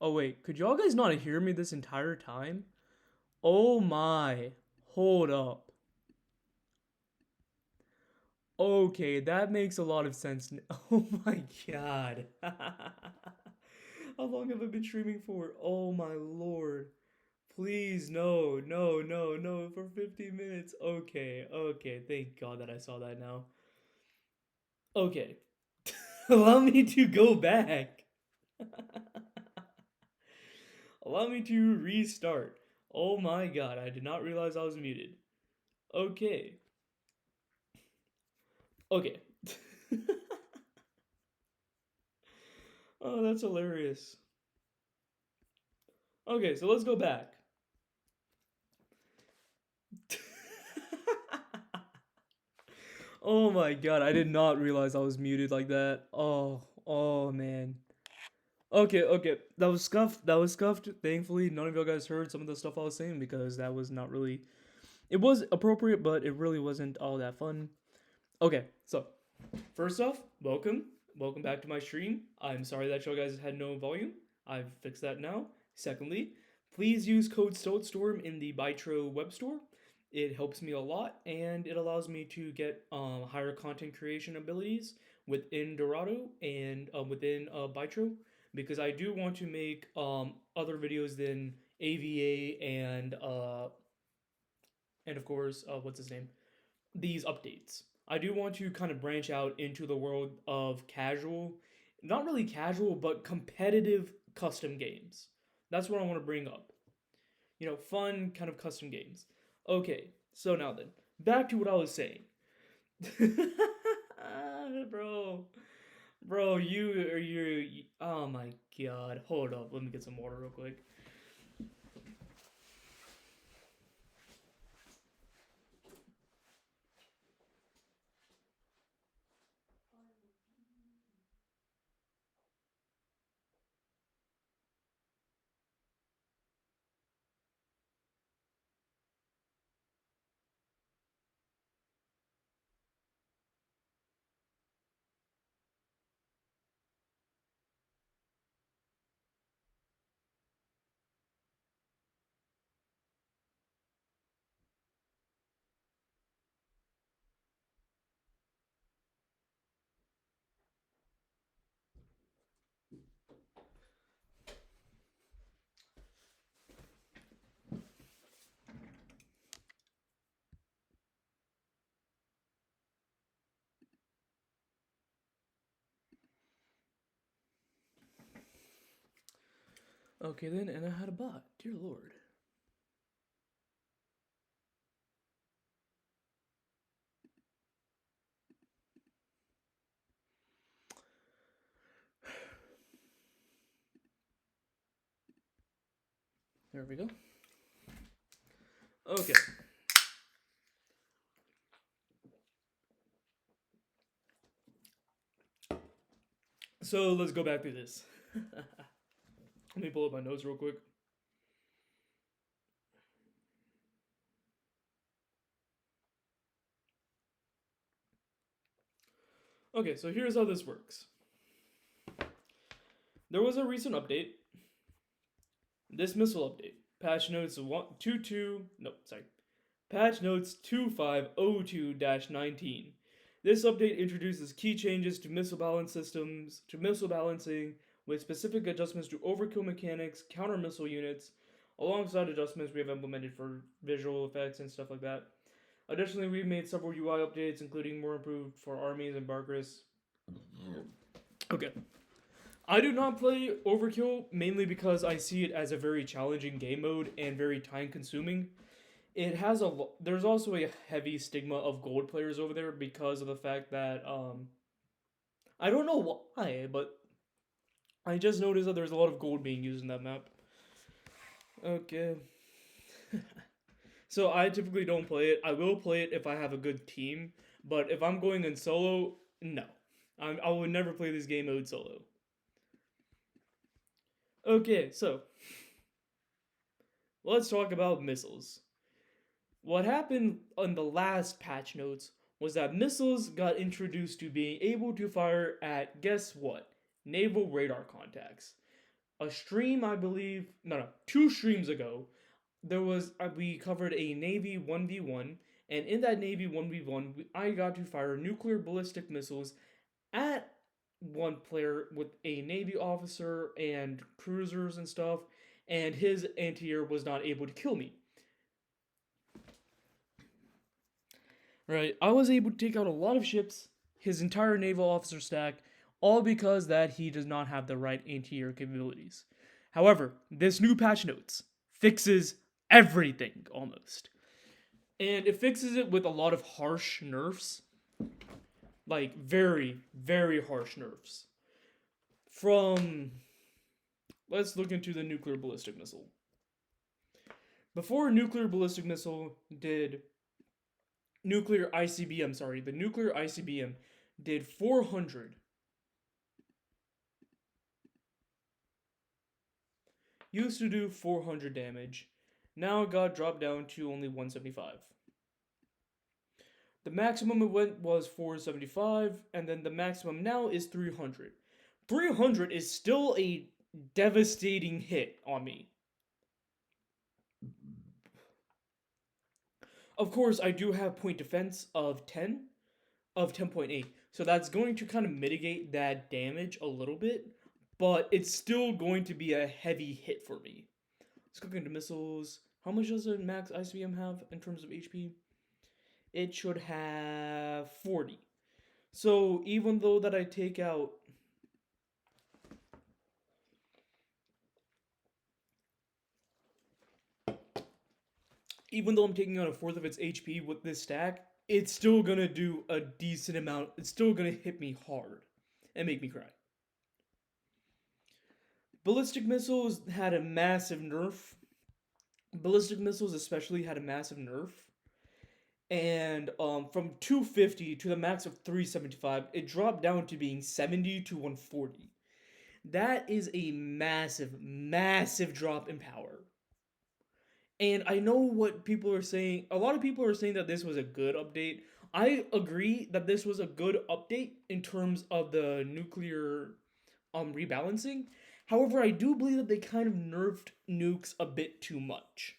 Oh wait, could y'all guys not hear me this entire time? Oh my. Hold up. Okay, that makes a lot of sense. Oh my god. How long have I been streaming for? Oh my lord. Please, no, no, no, no, for 15 minutes. Okay, okay, thank god that I saw that now. Okay. Allow me to go back. Allow me to restart. Oh my god, I did not realize I was muted. Okay. Okay. Oh, that's hilarious. Okay, so let's go back. Oh my god, I did not realize I was muted like that. Oh, oh man. Okay, okay. That was scuffed. That was scuffed. Thankfully, none of y'all guys heard some of the stuff I was saying because that was not really. It was appropriate, but it really wasn't all that fun. Okay, so first off, welcome. Welcome back to my stream. I'm sorry that y'all guys had no volume. I've fixed that now. Secondly, please use code StealthStorm in the Bytro web store. It helps me a lot and it allows me to get higher content creation abilities within Dorado and within Bytro because I do want to make other videos than AVA and of course what's his name, these updates. I do want to kind of branch out into the world of casual, not really casual, but competitive custom games. That's what I want to bring up. You know, fun kind of custom games. Okay, so now then, back to what I was saying. bro, bro, oh my god. Hold up, let me get some water real quick. Okay then, and I had a bot. Dear lord. There we go. Okay. So let's go back through this. Let me pull up my notes real quick. Okay, so here's how this works. There was a recent update. Dismissal update. Patch notes 122. No, sorry. Patch notes 2502-19. This update introduces key changes to missile balancing with specific adjustments to overkill mechanics, counter missile units, alongside adjustments we have implemented for visual effects and stuff like that. Additionally, we've made several UI updates, including more improved for armies and Barkris. Okay. I do not play Overkill mainly because I see it as a very challenging game mode and very time consuming. It has there's also a heavy stigma of gold players over there because of the fact that I don't know why, but I just noticed that there's a lot of gold being used in that map. Okay. So I typically don't play it. I will play it if I have a good team, but if I'm going in solo, no. I would never play this game mode solo. Okay, so let's talk about missiles. What happened on the last patch notes was that missiles got introduced to being able to fire at, guess what? Naval radar contacts. a stream, I believe, no, 2 streams ago, there was we covered a Navy 1v1, and in that Navy 1v1, I got to fire nuclear ballistic missiles at one player with a Navy officer and cruisers and stuff, and his anti-air was not able to kill me. Right, I was able to take out a lot of ships, his entire naval officer stack, all because that he does not have the right anti-air capabilities. However, this new patch notes fixes everything almost. And it fixes it with a lot of harsh nerfs. Like very, very harsh nerfs. From let's look into the nuclear ballistic missile. Before nuclear ballistic missile did nuclear ICBM, sorry, the nuclear ICBM did 400. Used to do 400 damage. Now it got dropped down to only 175. The maximum it went was 475, and then the maximum now is 300. 300 is still a devastating hit on me. Of course, I do have point defense of 10.8. So that's going to kind of mitigate that damage a little bit, but it's still going to be a heavy hit for me. Let's go into missiles. How much does a max ICBM have in terms of HP? It should have 40. So even though that I take out even though I'm taking out a fourth of its HP with this stack, it's still gonna do a decent amount. It's still gonna hit me hard and make me cry. Ballistic missiles had a massive nerf. Ballistic missiles especially had a massive nerf. And from 250 to the max of 375, it dropped down to being 70 to 140. That is a massive, massive drop in power. And I know what people are saying. A lot of people are saying that this was a good update. I agree that this was a good update in terms of the nuclear rebalancing. However, I do believe that they kind of nerfed nukes a bit too much.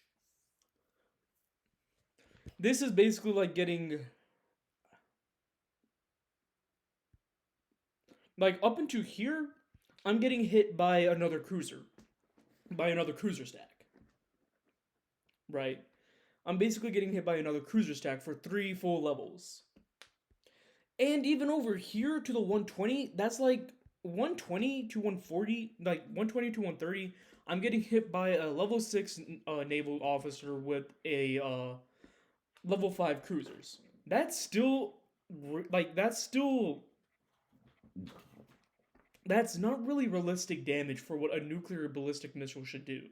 This is basically like getting like up into here, I'm getting hit by another cruiser stack. Right? I'm basically getting hit by another cruiser stack for 3 full levels. And even over here to the 120, that's like 120 to 140, like 120 to 130. I'm getting hit by a level 6 naval officer with a level 5 cruisers. That's still that's not really realistic damage for what a nuclear ballistic missile should do,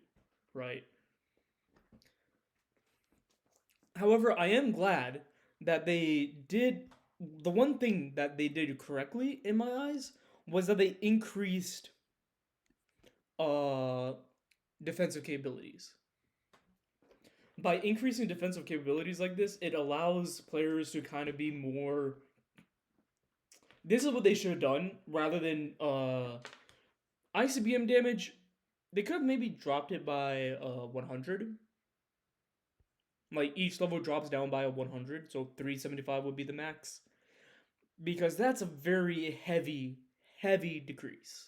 right? However, I am glad that they did the one thing that they did correctly in my eyes was that they increased uh defensive capabilities. By increasing defensive capabilities like this, it allows players to kind of be more. This is what they should have done rather than ICBM damage. They could have maybe dropped it by 100. Like each level drops down by a 100, so 375 would be the max. Because that's a very heavy, heavy decrease.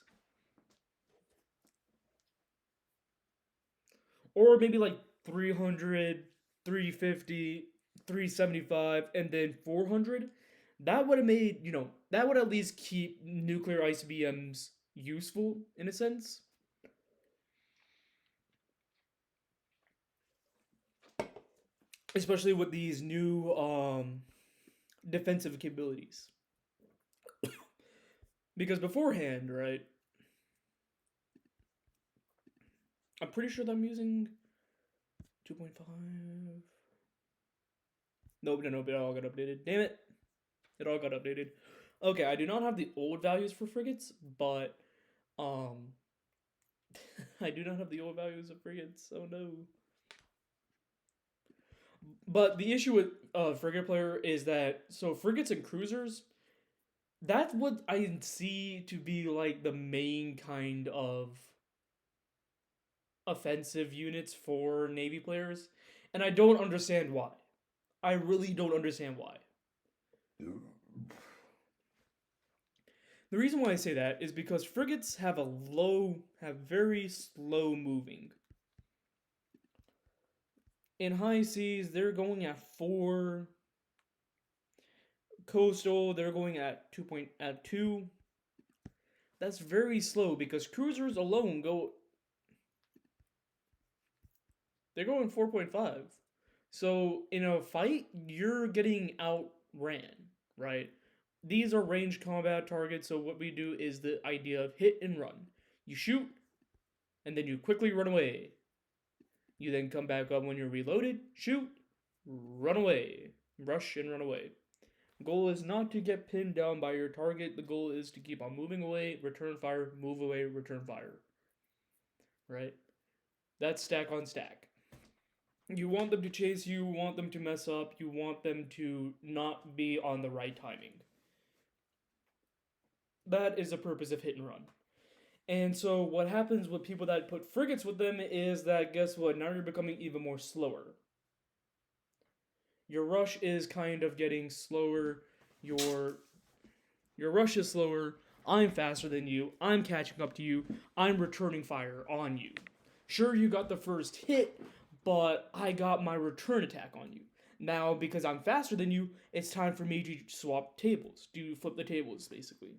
Or maybe like 300, 350, 375, and then 400. That would have made, that would at least keep nuclear ICBMs useful in a sense. Especially with these new defensive capabilities. Because beforehand, right? I'm pretty sure that I'm using 2.5. Nope, it all got updated. Damn it. It all got updated. Okay, I do not have the old values for frigates, but I do not have the old values of frigates. Oh no. But the issue with frigate player is that so frigates and cruisers, that's what I see to be like the main kind of offensive units for Navy players, and I don't understand why. I really don't understand why. The reason why I say that is because frigates have very slow moving. In high seas, they're going at 4. Coastal, they're going at 2. That's very slow because cruisers alone they're going 4.5. So in a fight, you're getting outran, right? These are ranged combat targets, so what we do is the idea of hit and run. You shoot, and then you quickly run away. You then come back up when you're reloaded, shoot, run away. Rush and run away. Goal is not to get pinned down by your target. The goal is to keep on moving away, return fire, move away, return fire. Right? That's stack on stack. You want them to chase you, want them to mess up, you want them to not be on the right timing. That is the purpose of hit and run. And so what happens with people that put frigates with them is that, guess what, now you're becoming even more slower. Your rush is kind of getting slower. Your rush is slower. I'm faster than you. I'm catching up to you. I'm returning fire on you. Sure, you got the first hit, but I got my return attack on you. Now, because I'm faster than you, it's time for me to swap tables. Flip the tables, basically.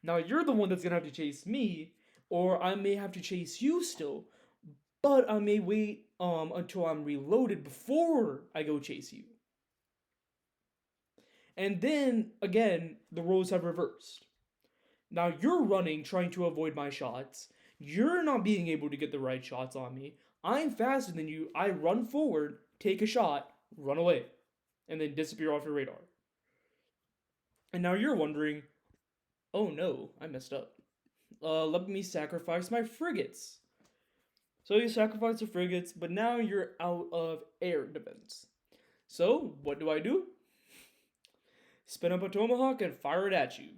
Now, you're the one that's going to have to chase me, or I may have to chase you still, but I may wait until I'm reloaded before I go chase you. And then, again, the roles have reversed. Now you're running, trying to avoid my shots. You're not being able to get the right shots on me. I'm faster than you. I run forward, take a shot, run away, and then disappear off your radar. And now you're wondering, oh no, I messed up. Let me sacrifice my frigates. So you sacrifice the frigates, but now you're out of air defense. So, what do? Spin up a tomahawk and fire it at you.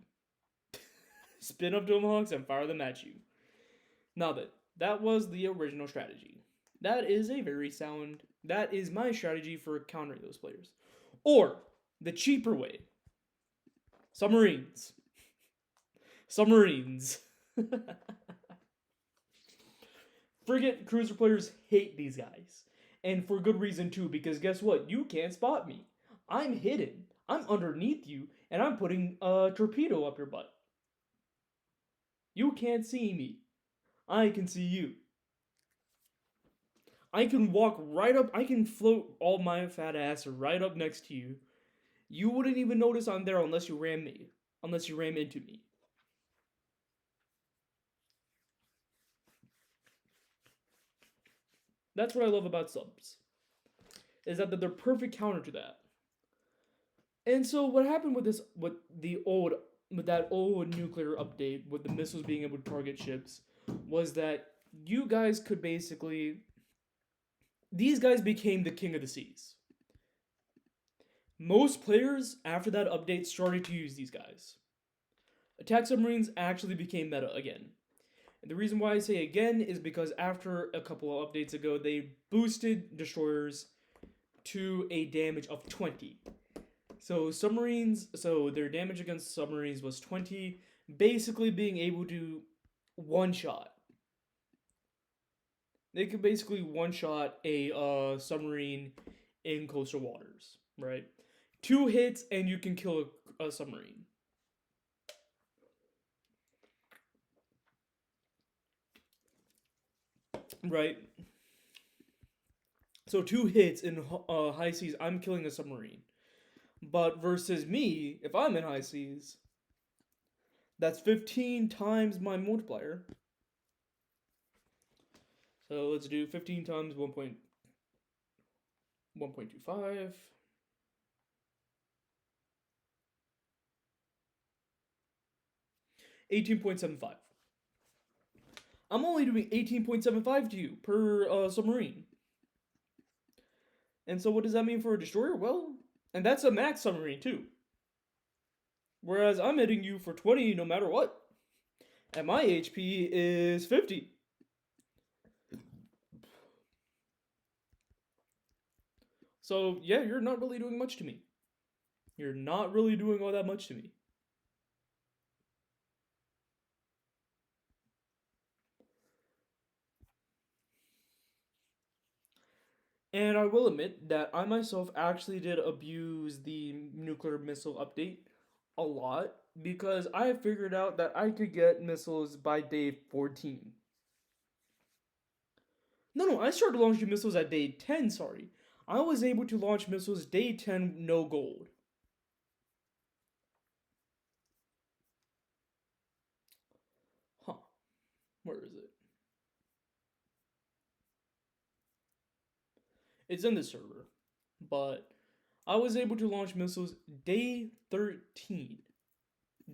Spin up tomahawks and fire them at you. Now that was the original strategy. That is that is my strategy for countering those players. Or, the cheaper way. Submarines. Frigate cruiser players hate these guys. And for good reason too, because guess what? You can't spot me. I'm hidden. I'm underneath you, and I'm putting a torpedo up your butt. You can't see me. I can see you. I can walk right up, I can float all my fat ass right up next to you. You wouldn't even notice I'm there unless you ram into me. That's what I love about subs. Is that they're perfect counter to that. And so what happened with that old nuclear update with the missiles being able to target ships was that you guys could these guys became the king of the seas. Most players after that update started to use these guys. Attack submarines actually became meta again. And the reason why I say again is because after a couple of updates ago, they boosted destroyers to a damage of 20. So their damage against submarines was 20, basically being able to one-shot. They could basically one-shot a submarine in coastal waters, right? 2 hits and you can kill a submarine. Right? So 2 hits in high seas, I'm killing a submarine. But versus me, if I'm in high seas, that's 15 times my multiplier. So let's do 15 times 1.25. 18.75. I'm only doing 18.75 to you per submarine. And so what does that mean for a destroyer? Well, and that's a max submarine too. Whereas I'm hitting you for 20 no matter what. And my HP is 50. So yeah, you're not really doing much to me. You're not really doing all that much to me. And I will admit that I myself actually did abuse the nuclear missile update a lot because I figured out that I could get missiles by day 14. No, I started launching missiles at day 10, sorry. I was able to launch missiles day 10 no gold. Huh. Where is it? It's in the server. But I was able to launch missiles day 13.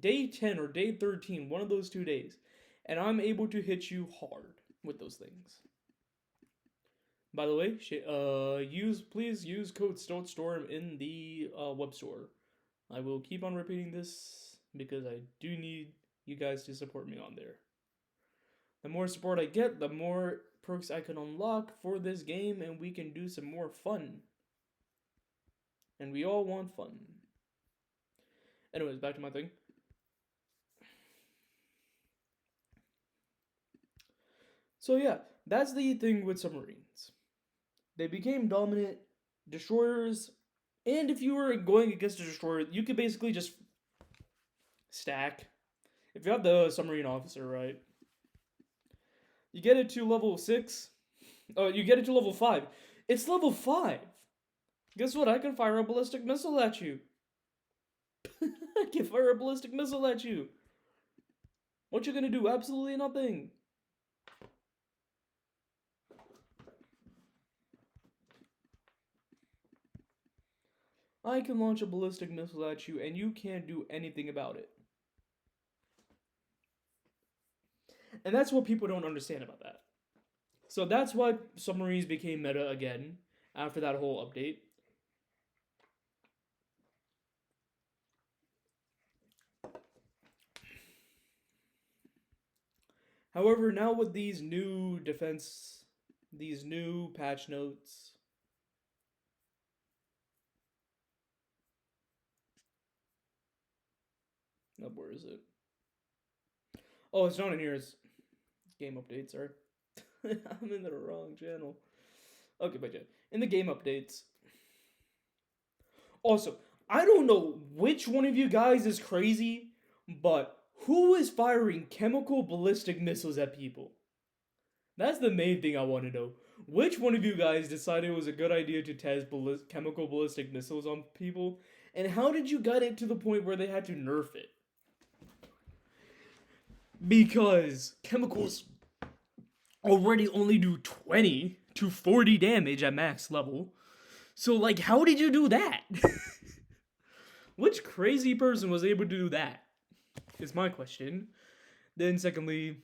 Day 10 or day 13, one of those 2 days. And I'm able to hit you hard with those things. By the way, please use code StealthStorm in the web store. I will keep on repeating this because I do need you guys to support me on there. The more support I get, the more perks I can unlock for this game, and we can do some more fun. And we all want fun. Anyways, back to my thing. So yeah, that's the thing with submarines. They became dominant destroyers, and if you were going against a destroyer, you could basically just stack. If you have the submarine officer, right? You get it to level 6. Oh, you get it to level 5. It's level 5. Guess what? I can fire a ballistic missile at you. I can fire a ballistic missile at you. What you gonna do? Absolutely nothing. I can launch a ballistic missile at you and you can't do anything about it. And that's what people don't understand about that. So that's why submarines became meta again after that whole update. However, now with these new patch notes, oh, where is it? Oh, it's not in here. It's game updates, sorry. I'm in the wrong channel. Okay, but yeah, in the game updates. Also, I don't know which one of you guys is crazy, but who is firing chemical ballistic missiles at people? That's the main thing I want to know. Which one of you guys decided it was a good idea to test chemical ballistic missiles on people? And how did you get it to the point where they had to nerf it? Because chemicals already only do 20 to 40 damage at max level. So, like, how did you do that? Which crazy person was able to do that? Is my question. Then, secondly,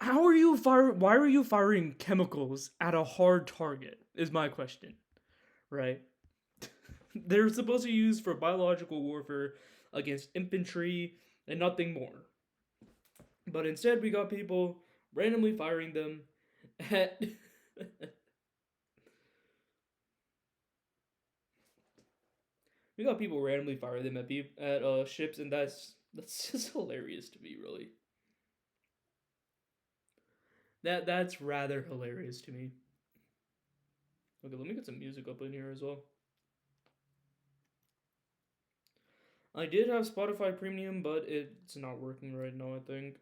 why are you firing chemicals at a hard target? Is my question. Right? They're supposed to be used for biological warfare against infantry and nothing more. But instead, we got people randomly firing them at. We got people randomly firing them at ships, and that's just hilarious to me, really. That's rather hilarious to me. Okay, let me get some music up in here as well. I did have Spotify Premium, but it's not working right now, I think.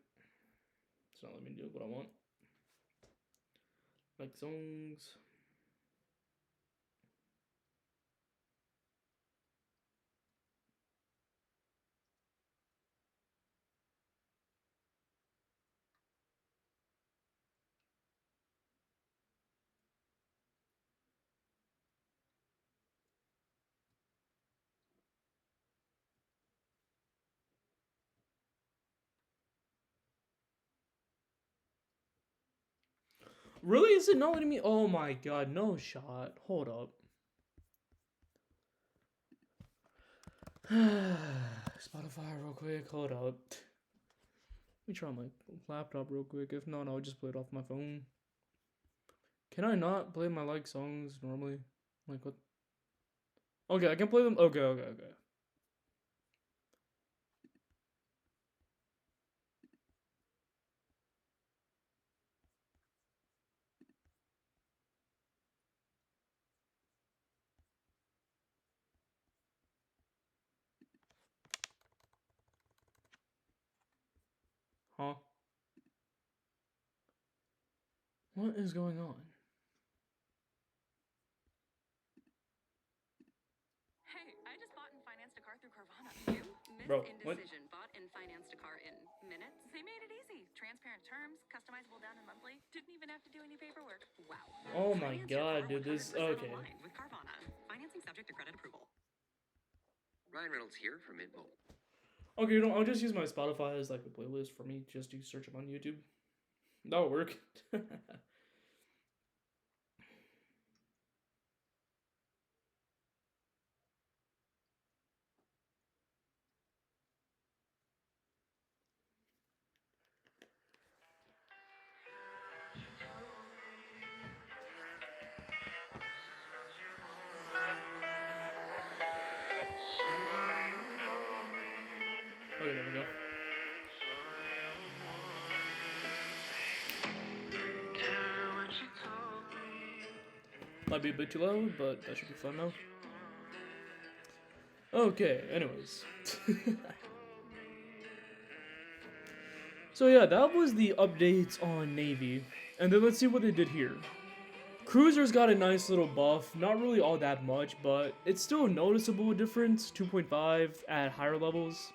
It's not letting me do what I want. Like songs. Really? Is it not letting me? Oh my god, no shot. Hold up. Spotify real quick. Hold up. Let me try my laptop real quick. If not, I'll just play it off my phone. Can I not play my like songs normally? Like what? Okay, I can play them. Okay, okay, okay. Huh? What is going on? Hey, I just bought and financed a car through Carvana. You? Miss Bro, what? Indecision bought and financed a car in minutes. They made it easy. Transparent terms, customizable down and monthly. Didn't even have to do any paperwork. Wow. Oh my Finance your god, car dude, this 100% okay. online with Carvana. Financing subject to credit approval. Ryan Reynolds here from Mint Mobile. Okay, you know, I'll just use my Spotify as like a playlist for me, just to search them on YouTube. That'll work. Okay, there we go. Might be a bit too loud, but that should be fun though. Okay, anyways. So yeah, that was the updates on Navy. And then let's see what they did here. Cruisers got a nice little buff, not really all that much, but it's still a noticeable difference, 2.5 at higher levels.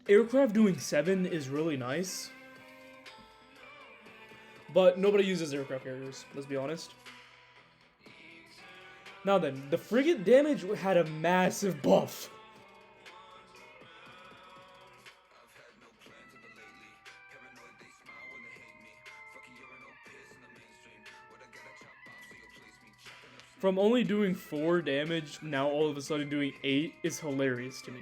Aircraft doing 7 is really nice. But nobody uses aircraft carriers, let's be honest. Now then, the frigate damage had a massive buff. From only doing 4 damage, now all of a sudden doing 8 is hilarious to me.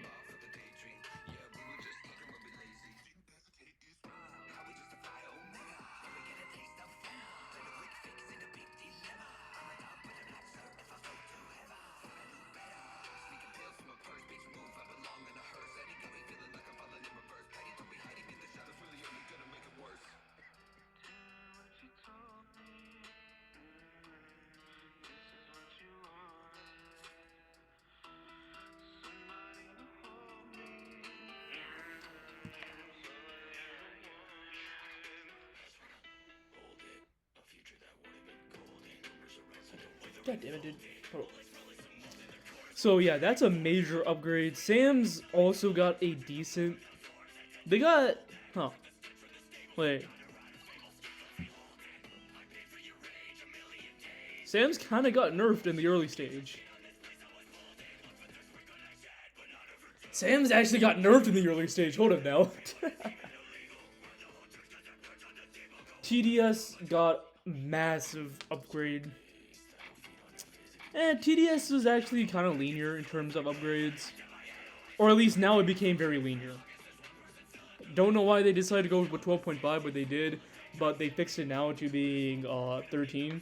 God damn it, dude. Oh. So yeah, that's a major upgrade. Sam's also got a decent... They got... Huh. Wait. Sam's kind of got nerfed in the early stage. Sam's actually got nerfed in the early stage. Hold up now. TDS got massive upgrade. And TDS was actually kind of linear in terms of upgrades. Or at least now it became very linear. Don't know why they decided to go with 12.5, but they did. But they fixed it now to being 13.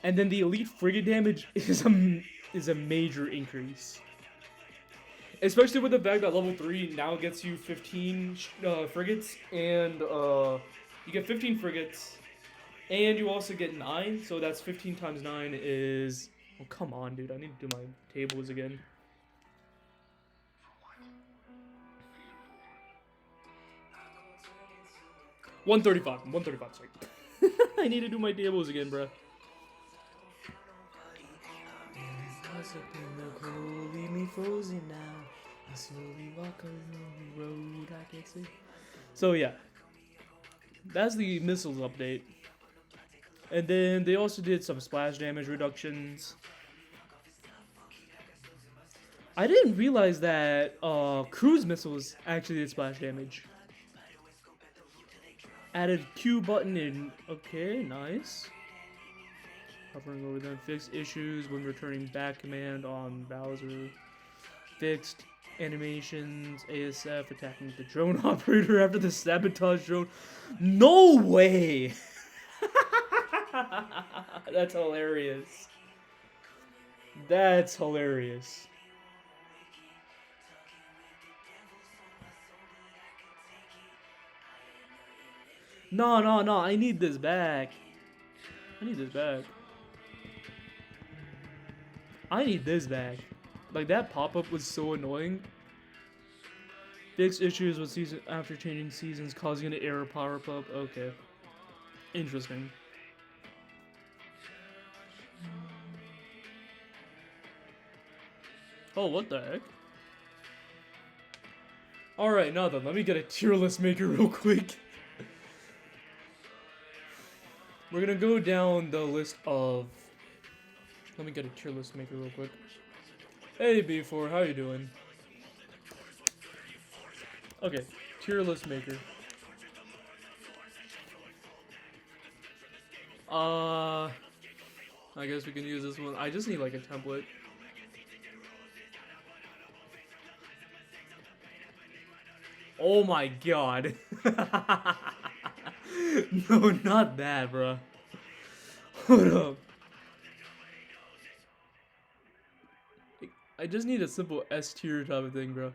And then the elite frigate damage is a major increase. Especially with the fact that level 3 now gets you 15 frigates, and you get 15 frigates, and you also get 9, so that's 15 times 9 is... Oh, come on, dude, I need to do my tables again. $135, sorry. I need to do my tables again, bruh. Leave me frozen now. I slowly walk along the road I can't see. So yeah, that's the missiles update. And then they also did some splash damage reductions. I didn't realize that cruise missiles actually did splash damage. Added Q button in. Okay, nice. Hovering over them. Fixed issues when returning back command on Bowser. Fixed. animations, ASF attacking the drone operator after the sabotage drone. No way! That's hilarious. That's hilarious. No, no, no, I need this back. I need this back. I need this back. Like, that pop-up was so annoying. Fix issues with season after changing seasons, causing an error pop-up. Okay. Interesting. Oh, what the heck? Alright, now then, let me get a tier list maker real quick. We're gonna go down the list of... Let me get a tier list maker real quick. Hey, B4, how you doing? Okay, tier list maker. I guess we can use this one. I just need like a template. Oh my god. No, not that, bro. Hold up. I just need a simple S tier type of thing, bro.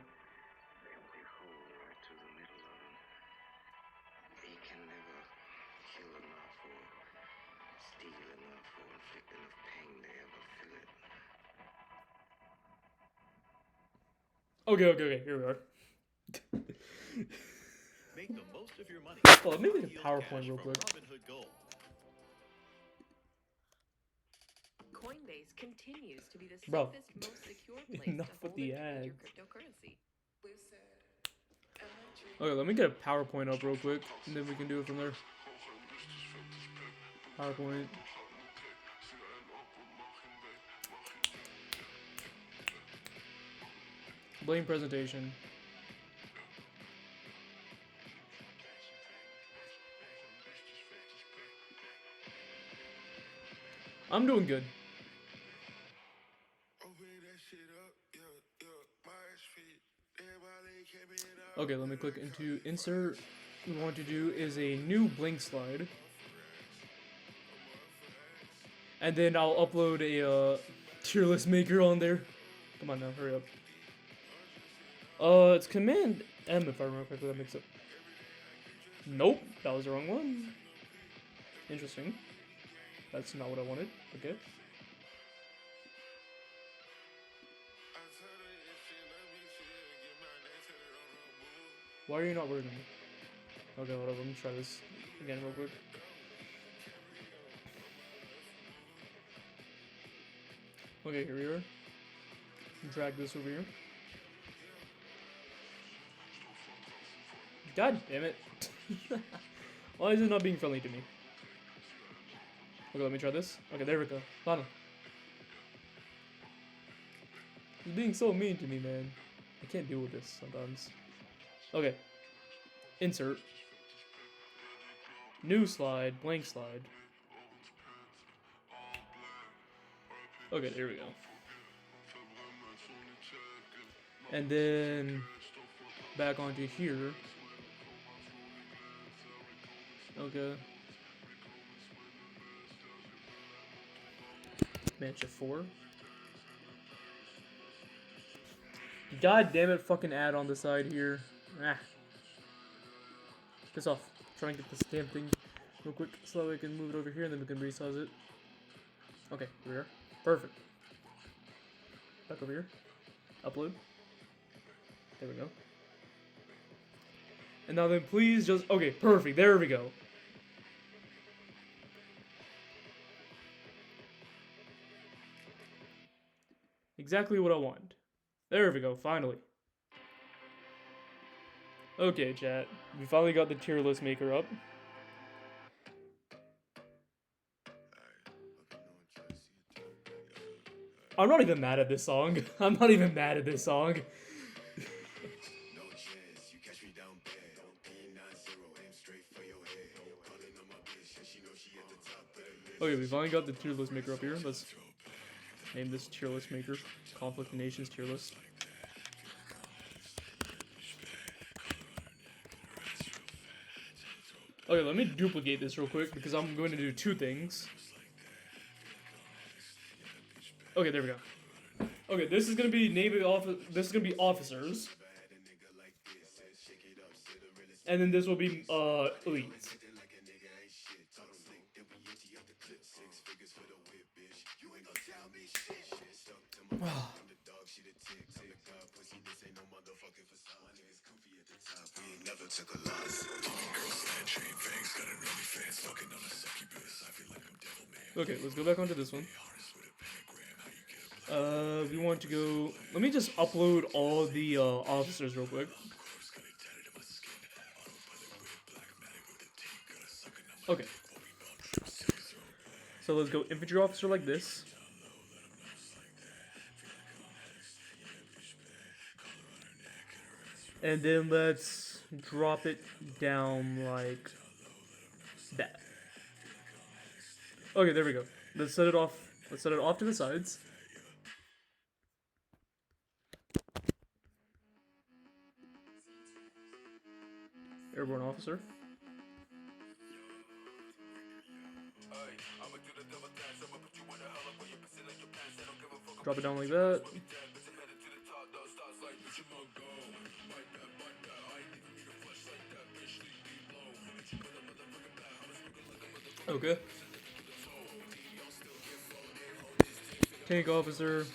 Okay, here we are. Make the most of your money. Oh, let me make a PowerPoint real quick. Coinbase continues to be the Bro, safest, most secure place enough to with hold the and trade your ads. cryptocurrency. Okay, let me get a PowerPoint up real quick, and then we can do it from there. PowerPoint. Blame presentation. I'm doing good. Okay, let me click into insert. What we want to do is a new blank slide. And then I'll upload a tier list maker on there. Come on now, hurry up. It's Command M if I remember correctly, that makes it. Nope, that was the wrong one. Interesting. That's not what I wanted. Okay. Why are you not working? Okay, hold up, let me try this again real quick. Okay, here we are. Drag this over here. God damn it. Why is it not being friendly to me? Okay, let me try this. Okay, there we go. Lana. He's being so mean to me, man. I can't deal with this sometimes. Okay. Insert. New slide. Blank slide. Okay, there we go. And then back onto here. Okay. Match of 4. God damn it, fucking ad on the side here. Ah. Piss off. Try and get this damn thing real quick so that we can move it over here and then we can resize it. Okay, here we are. Perfect. Back over here. Upload. There we go. And now then please just... Okay, perfect. There we go. Exactly what I want. There we go, finally. Okay, chat. We finally got the tier list maker up. I'm not even mad at this song. I'm not even mad at this song. Okay, we finally got the tier list maker up here. Let's name this tier list maker. Conflict of Nations tier list. Okay, let me duplicate this real quick because I'm going to do two things. Okay, there we go. Okay, this is gonna be This is gonna be officers, and then this will be elites. Okay, let's go back onto this one. We want to go. Let me just upload all the officers real quick. Okay. So let's go infantry officer like this. And then let's drop it down like that. Okay, there we go. Let's set it off. Let's set it off to the sides. Airborne officer. Drop it down like that. Okay. Tank officer.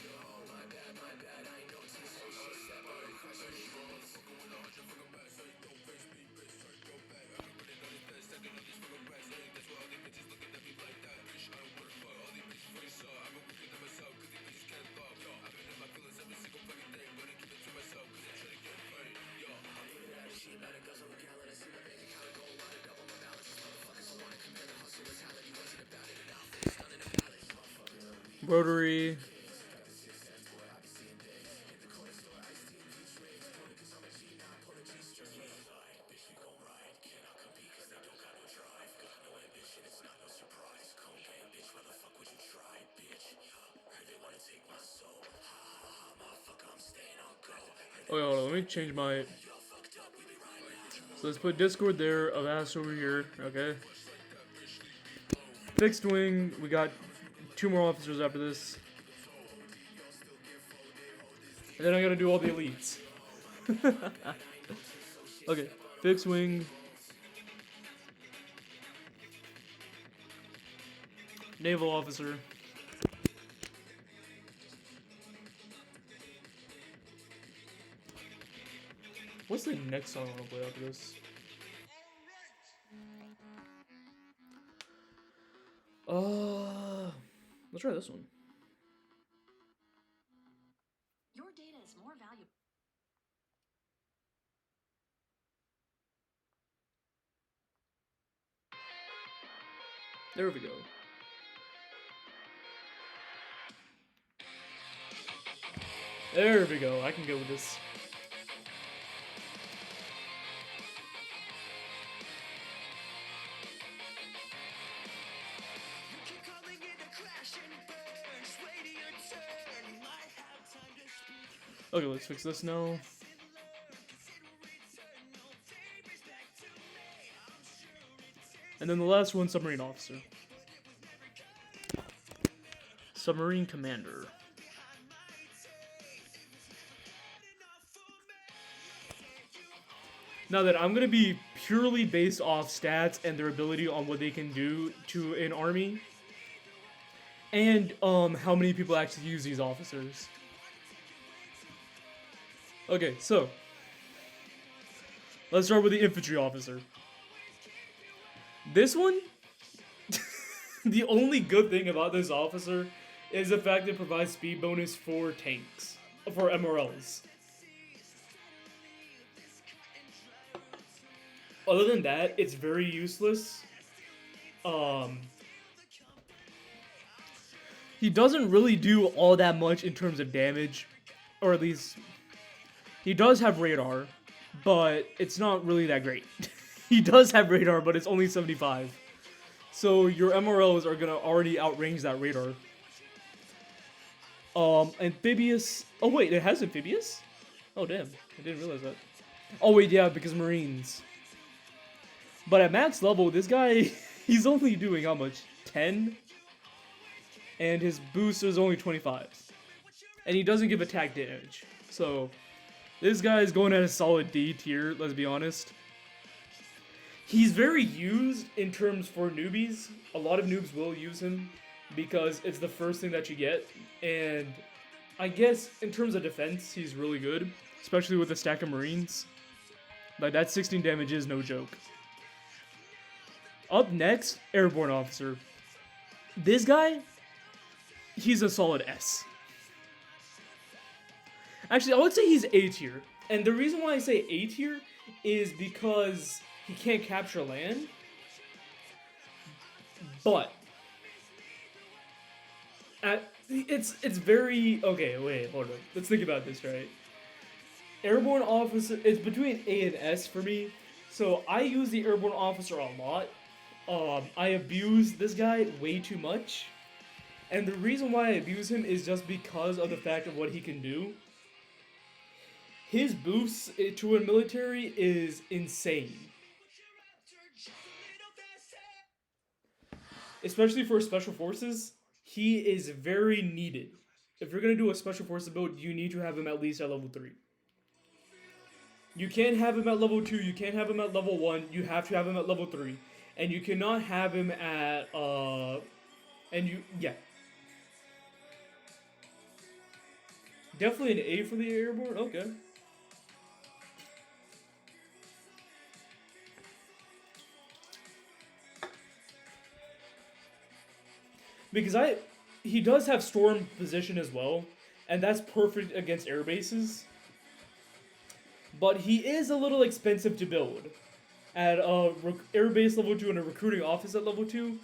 Rotary. Okay, hold on. Let me change my. So let's put Discord there. Avast over here. Okay. Fixed wing. We got two more officers after this. And then I gotta do all the elites. Okay. Fixed wing. Naval officer. What's the next song I want to play after this? Let's try this one. Your data is more valuable. There we go. There we go. I can go with this. Okay, let's fix this now. And then the last one, submarine officer. Submarine commander. Now that I'm gonna be purely based off stats and their ability on what they can do to an army, and how many people actually use these officers. Okay, so let's start with the infantry officer. This one, the only good thing about this officer is the fact that it provides speed bonus for tanks, for MRLs. Other than that, it's very useless. He doesn't really do all that much in terms of damage, or at least he does have radar, but it's not really that great. He does have radar, but it's only 75. So your MRLs are gonna already outrange that radar. Amphibious. Oh wait, it has amphibious? Oh damn, I didn't realize that. Oh wait, yeah, because Marines. But at max level, this guy, he's only doing how much? 10? And his booster is only 25. And he doesn't give attack damage. So, this guy is going at a solid D tier, let's be honest. He's very used in terms for newbies. A lot of noobs will use him because it's the first thing that you get. And I guess in terms of defense, he's really good, especially with a stack of Marines. Like, that 16 damage is no joke. Up next, Airborne Officer. This guy, he's a solid S. Actually, I would say he's A tier. And the reason why I say A tier is because he can't capture land. But it's very okay. Wait, hold on. Let's think about this, right? Airborne Officer, it's between A and S for me. So I use the Airborne Officer a lot. I abuse this guy way too much. And the reason why I abuse him is just because of the fact of what he can do. His boost to a military is insane. Especially for special forces, he is very needed. If you're going to do a special forces build, you need to have him at least at level 3. You can't have him at level 2, you can't have him at level 1, you have to have him at level 3. And you cannot have him at, yeah. Definitely an A for the Airborne, okay. Because he does have storm position as well, and that's perfect against air bases. But he is a little expensive to build. At airbase level 2 and a recruiting office at level 2,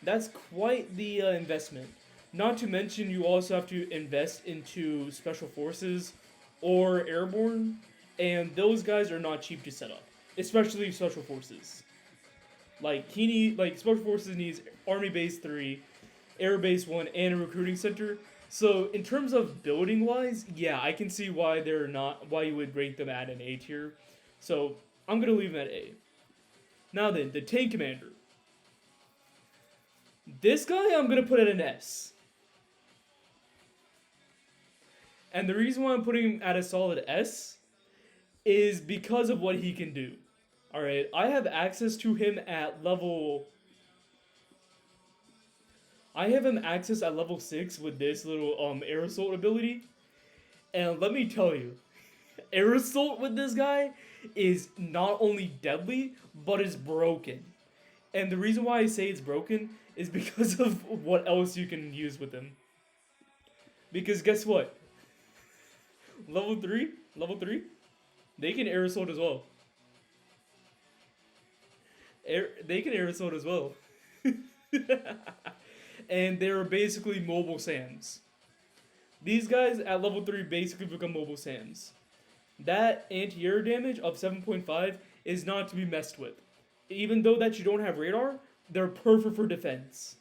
that's quite the investment. Not to mention you also have to invest into special forces or airborne, and those guys are not cheap to set up, especially special forces. Like special forces needs army base 3, air base 1, and a recruiting center. So in terms of building wise, yeah, I can see why you would rate them at an A tier. So I'm gonna leave them at A. Now then, the tank commander. This guy I'm gonna put at an S. And the reason why I'm putting him at a solid S is because of what he can do. Alright, I have access to him at level... I have him access at level 6 with this little air assault ability. And let me tell you, air assault with this guy is not only deadly, but is broken. And the reason why I say it's broken is because of what else you can use with him. Because guess what? Level 3, they can air assault as well. They can air assault as well. And they're basically mobile SAMs. These guys at level 3 basically become mobile SAMs. That anti-air damage of 7.5 is not to be messed with. Even though that you don't have radar, they're perfect for defense.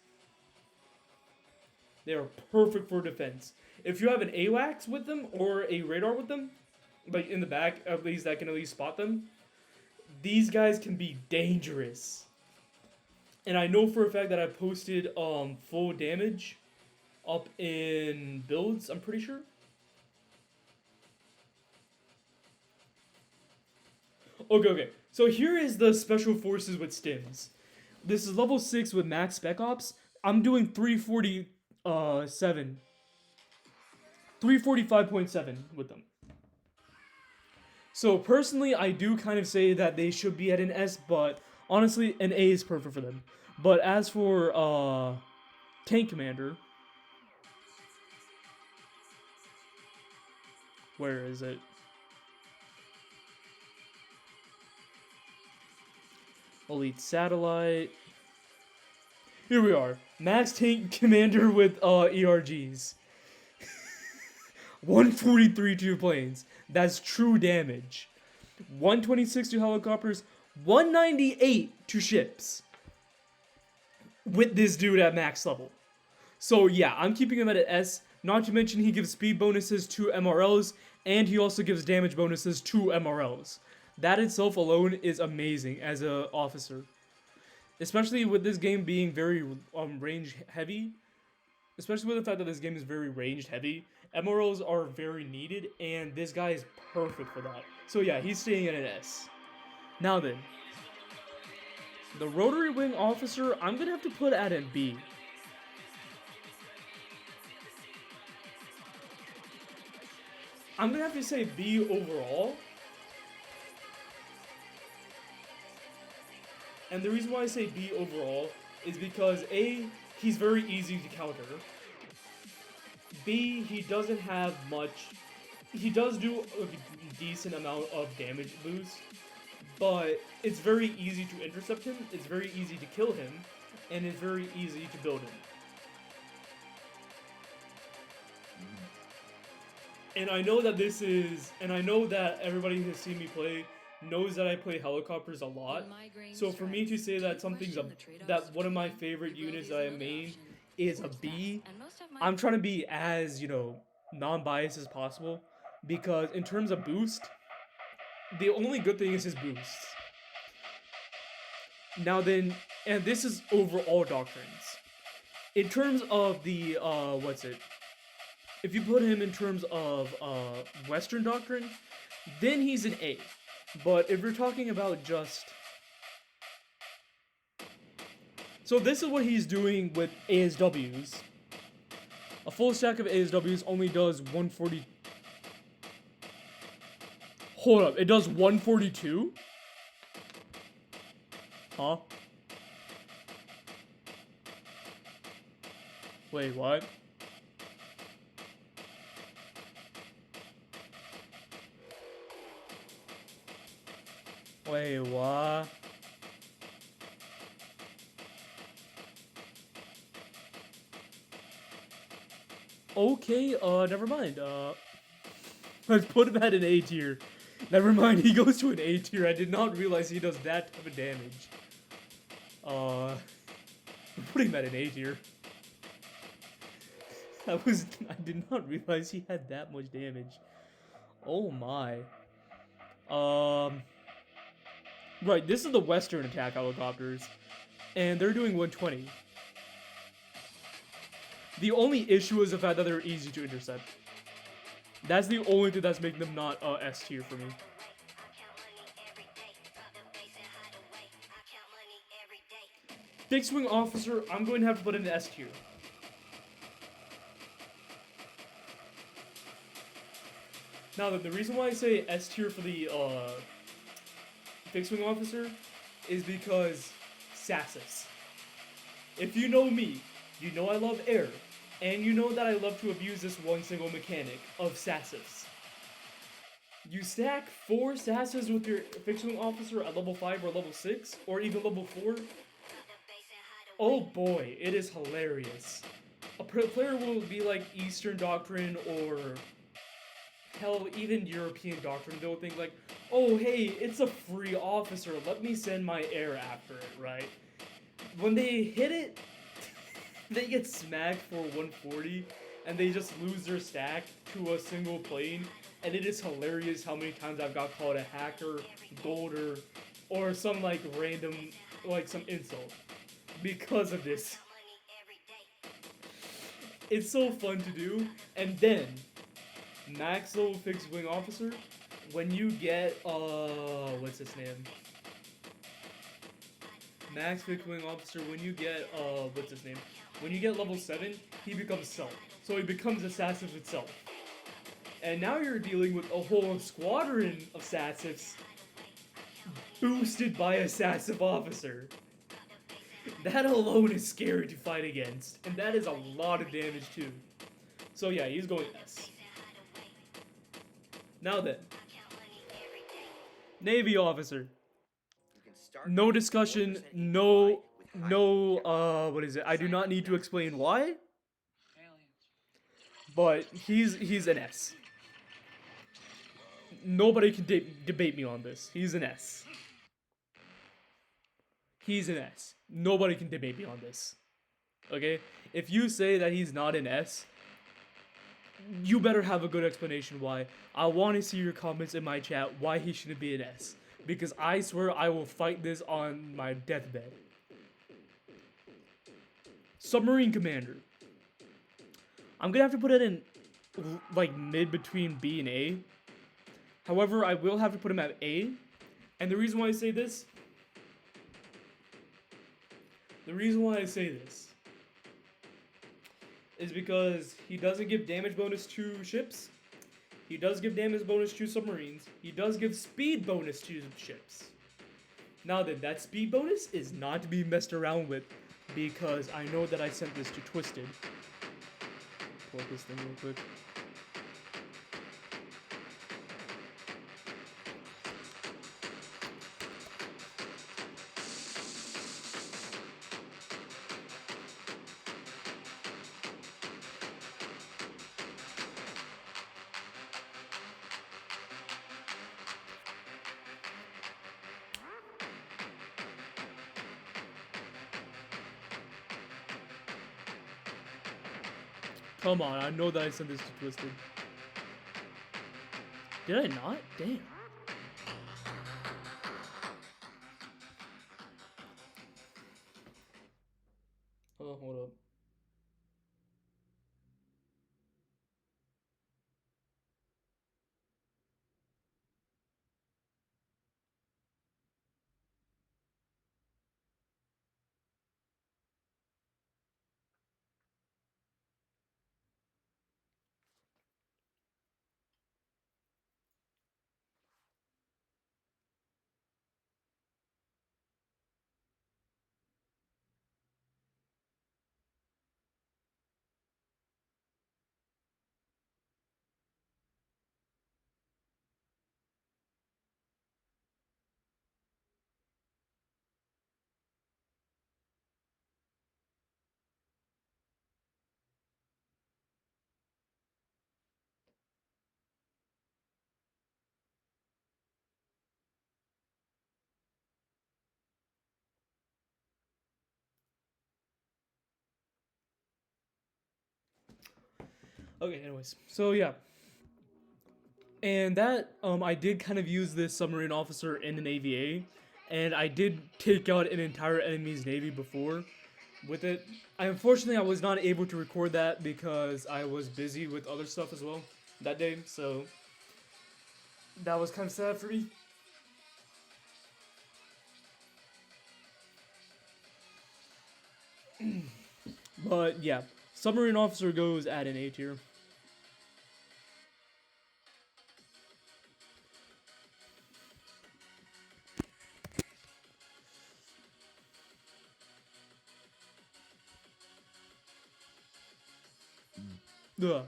They are perfect for defense. If you have an AWACS with them or a radar with them, like in the back, at least that can at least spot them, these guys can be dangerous. And I know for a fact that I posted full damage up in builds, I'm pretty sure. Okay. So here is the special forces with stims. This is level 6 with max spec ops. I'm doing 345.7 with them. So personally, I do kind of say that they should be at an S, but honestly, an A is perfect for them. But as for tank commander, where is it? Elite satellite. Here we are. Max tank commander with ERGs. 143 to planes. That's true damage. 126 to helicopters. 198 to ships. With this dude at max level. So yeah, I'm keeping him at an S. Not to mention he gives speed bonuses to MRLs. And he also gives damage bonuses to MRLs. That itself alone is amazing as a officer, especially with this game being very range heavy. Especially with the fact that this game is very range heavy, MROs are very needed, and this guy is perfect for that. So yeah, he's staying at an S. Now then, the rotary wing officer, I'm gonna have to put at an B. I'm gonna have to say B overall. And the reason why I say B overall is because A, he's very easy to counter. B, he doesn't have much. He does do a decent amount of damage boost, but it's very easy to intercept him, it's very easy to kill him, and it's very easy to build him. And I know that I know that everybody who's seen me play knows that I play helicopters a lot. So for me to say that that one of my favorite units that I main is a B, I'm trying to be as, non-biased as possible. Because in terms of boost, the only good thing is his boosts. Now then, and this is overall doctrines. In terms of the, if you put him in terms of Western doctrine, then he's an A. But if you're talking about just... So this is what he's doing with ASWs. A full stack of ASWs only does 140... Hold up, it does 142? Huh? Wait, what? Wait, what? Okay, never mind. Let's put him at an A tier. Never mind, he goes to an A tier. I did not realize he does that type of damage. I'm putting him at an A tier. I did not realize he had that much damage. Oh my. Right, this is the Western attack helicopters, and they're doing 120. The only issue is the fact that they're easy to intercept. That's the only thing that's making them not S tier for me. Fixed wing officer, I'm going to have to put in the S tier. Now, the reason why I say S tier for the fixed wing officer is because SASIS. If you know me, you know I love air, and you know that I love to abuse this one single mechanic of SASIS. You stack 4 SASIS with your fixed wing officer at level 5 or level 6, or even level 4. Oh boy, it is hilarious. A player will be like Eastern Doctrine or hell, even European Doctrine. They'll think like, oh hey, it's a free officer, let me send my air after it, right? When they hit it, they get smacked for 140, and they just lose their stack to a single plane, and it is hilarious how many times I've got called a hacker, golder, or some like random, like some insult, because of this. It's so fun to do, and then, max level fixed wing officer, when you get, what's his name? Max fixed wing officer, when you get, what's his name? When you get level 7, he becomes self. So he becomes assassin itself. And now you're dealing with a whole squadron of assassins boosted by a assassin officer. That alone is scary to fight against. And that is a lot of damage too. So yeah, he's going S. Now then. Navy officer. No discussion, what is it? I do not need to explain why. But he's an S. Nobody can debate me on this. He's an S. He's an S. Nobody can debate me on this. Okay? If you say that he's not an S, you better have a good explanation why. I want to see your comments in my chat why he shouldn't be an S. because I swear I will fight this on my deathbed. Submarine Commander. I'm gonna have to put it in like mid between B and A. However, I will have to put him at A. And the reason why I say this is because he doesn't give damage bonus to ships. He does give damage bonus to submarines. He does give speed bonus to ships. Now then, that speed bonus is not to be messed around with, because I know that I sent this to Twisted. Pull up this thing real quick. Come on, I know that I sent this to Twisted. Did I not? Damn. Oh, hold up. Okay, anyways. So yeah. And that I did kind of use this submarine officer in an AVA, and I did take out an entire enemy's navy before with it. Unfortunately, I was not able to record that because I was busy with other stuff as well that day, so that was kind of sad for me. But yeah, submarine officer goes at an A tier. Ugh.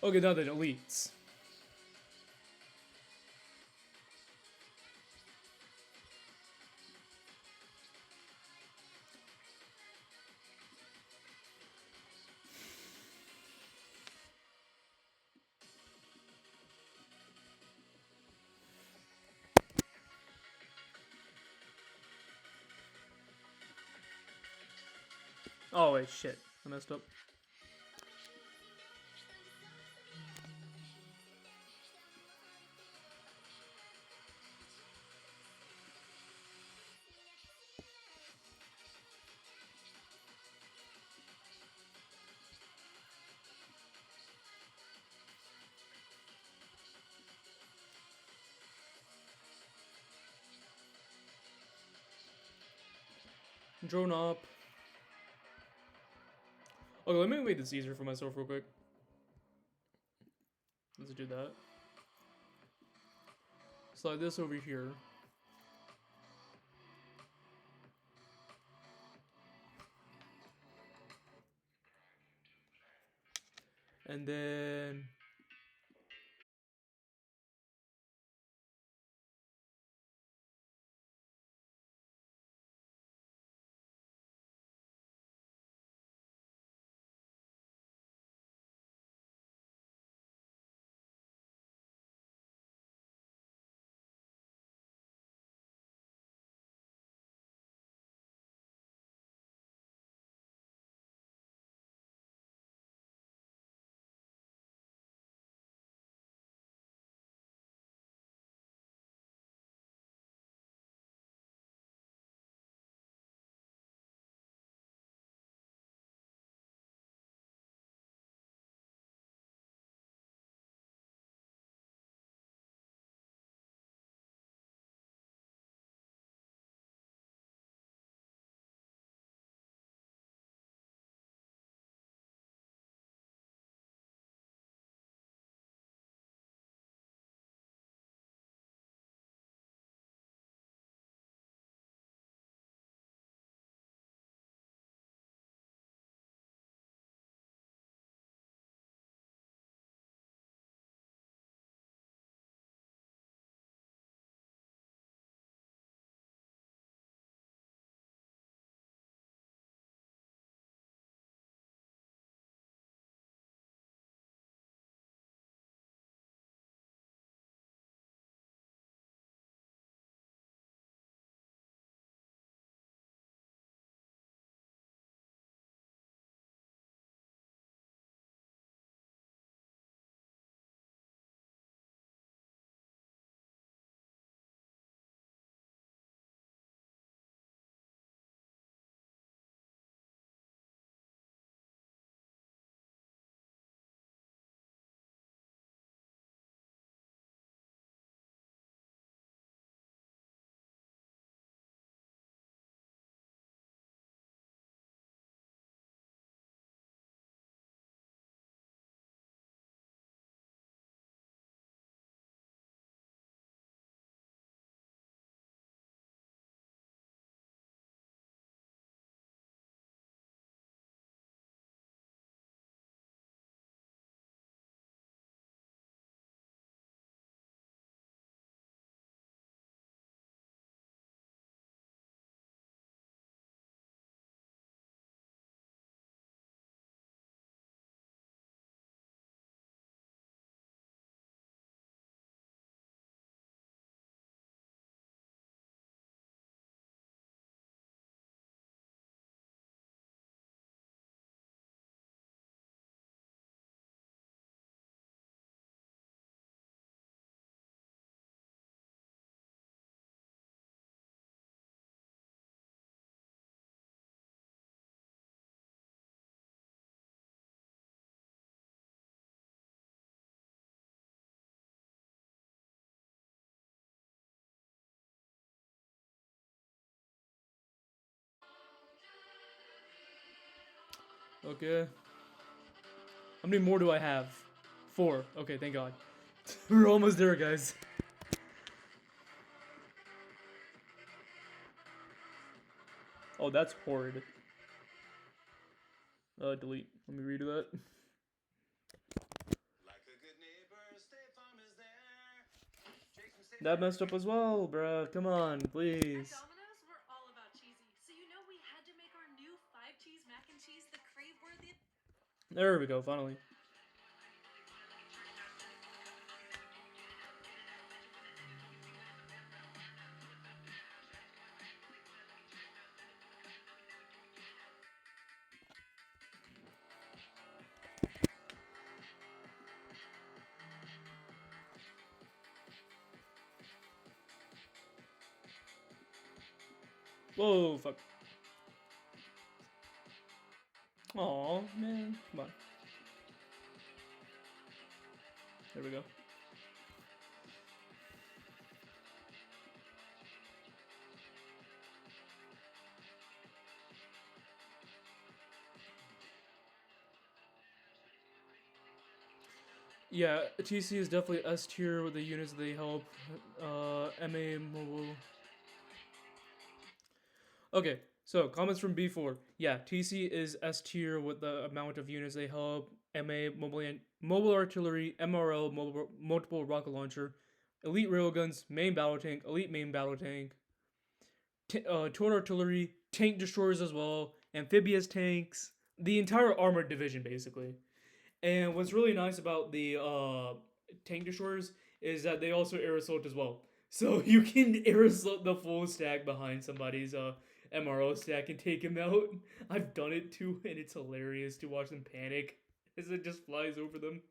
Okay, now then, elites. Oh wait, shit, I messed up. Drone up. Okay, let me make this easier for myself real quick. Let's do that. Slide this over here. And then Okay. How many more do I have? 4. Okay, thank God. We're almost there, guys. Oh, that's horrid. Delete. Let me redo that. Like a good neighbor, State Farm is there. Jason, State That Farm. messed up as well, bruh. Come on, At please. Domino's, we're all about cheesy, so you know we had to make our new 5-cheese mac and cheese the crave-worthy. There we go, finally. Whoa, fuck. Aw, man. Come on. There we go. Yeah, TC is definitely S tier with the units they help. MA mobile. Okay, so comments from B4. Yeah, TC is S tier with the amount of units they help. MA mobile artillery, MRL multiple rocket launcher, elite railguns, main battle tank, elite main battle tank, total artillery, tank destroyers as well, amphibious tanks, the entire armored division basically. And what's really nice about the tank destroyers is that they also air assault as well. So you can air assault the full stack behind somebody's MRO stack and take him out. I've done it too, and it's hilarious to watch them panic as it just flies over them.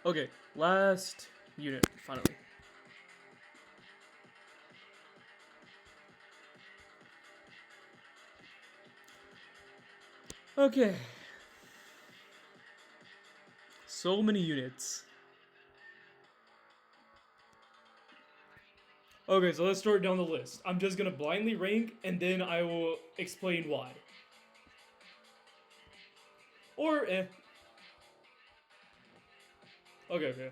Okay, last unit, finally. Okay. So many units. Okay, so let's start down the list. I'm just gonna blindly rank, and then I will explain why. Or, eh. Okay.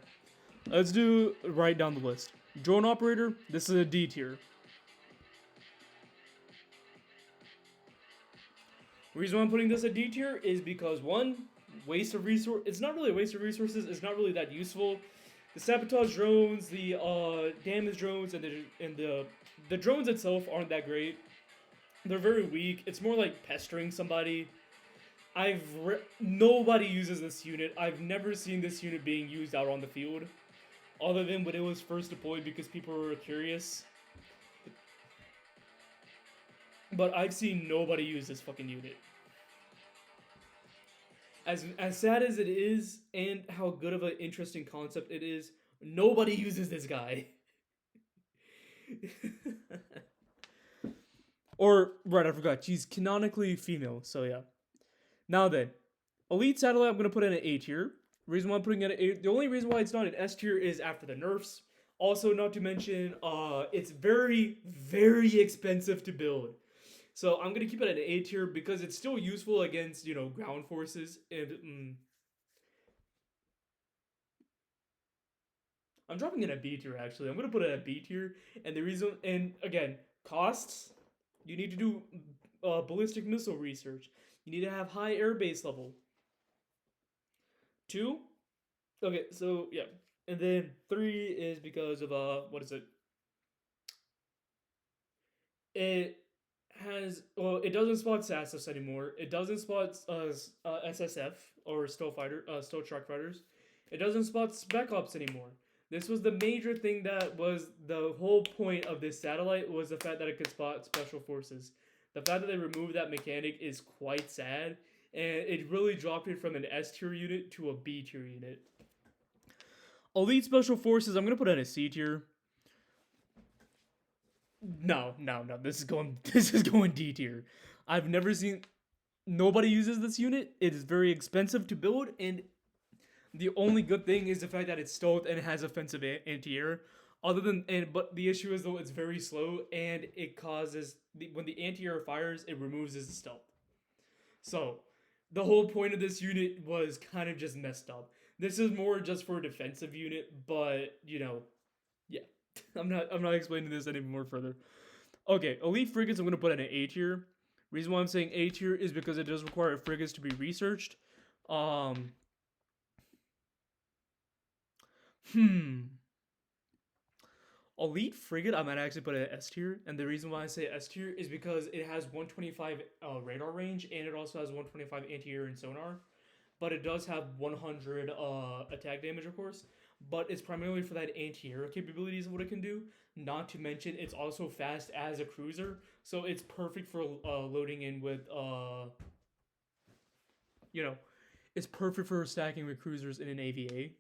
Let's do right down the list. Drone operator, this is a D tier. Reason why I'm putting this at D tier is because one, waste of resource. It's not really a waste of resources. It's not really that useful. The sabotage drones, the damage drones, and the drones itself aren't that great. They're very weak. It's more like pestering somebody. Nobody uses this unit. I've never seen this unit being used out on the field, other than when it was first deployed because people were curious. But I've seen nobody use this fucking unit. As sad as it is, and how good of an interesting concept it is, nobody uses this guy. Or, right, I forgot. She's canonically female, so yeah. Now then, Elite Satellite, I'm going to put in an A tier. Reason why I'm putting it at A, the only reason why it's not an S tier is after the nerfs. Also, not to mention, it's very, very expensive to build. So I'm gonna keep it at an A tier because it's still useful against, ground forces. And I'm dropping it at B tier actually. I'm gonna put it at B tier, and the reason, and again, costs. You need to do ballistic missile research. You need to have high airbase level. 2. Okay, so yeah, and then 3 is because of what is it? It it doesn't spot SASS anymore. It doesn't spot SSF or stealth truck fighters. It doesn't spot spec ops anymore. This was the major thing that was the whole point of this satellite, was the fact that it could spot special forces. The fact that they removed that mechanic is quite sad, and it really dropped it from an S tier unit to a B tier unit. Elite special forces, I'm gonna put in a C tier. No, no, no. This is going this is going D tier. I've never seen nobody uses this unit. It is very expensive to build, and the only good thing is the fact that it's stealth and it has offensive anti-air. Other than but the issue is though it's very slow and it causes when the anti-air fires, it removes his stealth. So the whole point of this unit was kind of just messed up. This is more just for a defensive unit, but yeah. I'm not explaining this any more further. Okay, elite frigates I'm gonna put in an A tier. Reason why I'm saying A tier is because it does require frigates to be researched. Um hmm. Elite frigate I might actually put at S tier, and the reason why I say S tier is because it has 125 radar range and it also has 125 anti-air and sonar, but it does have 100 attack damage, of course. But it's primarily for that anti-air capabilities of what it can do. Not to mention, it's also fast as a cruiser, so it's perfect for loading in with you know, it's perfect for stacking with cruisers in an AVA.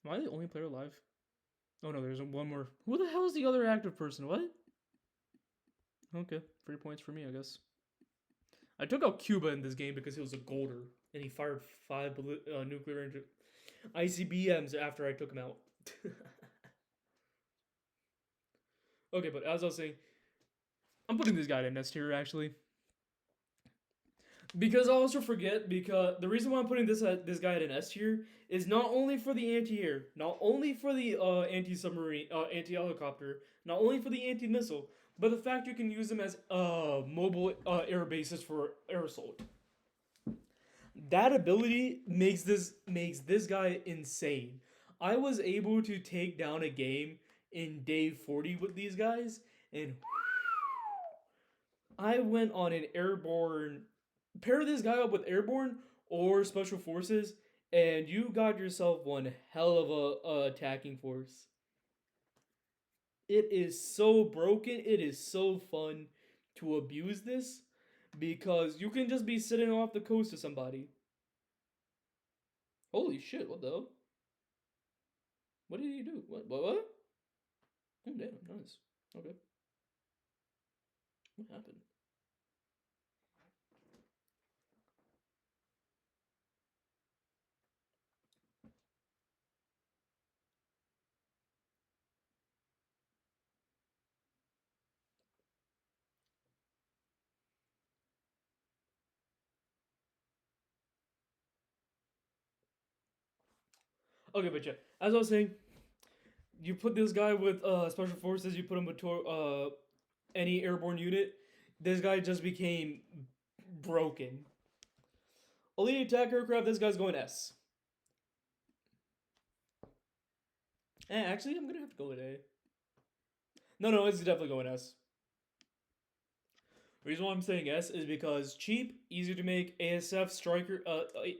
Am I the only player alive? Oh no, there's one more. Who the hell is the other active person? What? Okay, 3 points for me, I guess. I took out Cuba in this game because he was a golder, and he fired 5 nuclear ICBMs after I took him out. Okay, but as I was saying, I'm putting this guy in S tier actually. Because I also forget, because the reason why I'm putting this guy at an S tier is not only for the anti-air, not only for the anti-submarine, anti-helicopter, not only for the anti-missile, but the fact you can use them as mobile air bases for air assault. That ability makes this guy insane. I was able to take down a game in day 40 with these guys, and I went on an airborne. Pair this guy up with airborne or special forces, and you got yourself one hell of a attacking force. It is so broken. It is so fun to abuse this because you can just be sitting off the coast of somebody. Holy shit! What the hell? What did he do? What? Oh damn! Nice. Okay. What happened? Okay, but yeah, as I was saying, you put this guy with special forces. You put him with any airborne unit. This guy just became broken. Elite attack aircraft. This guy's going S. Actually, I'm gonna have to go with A. No, it's definitely going S. The reason why I'm saying S is because cheap, easy to make, ASF, striker.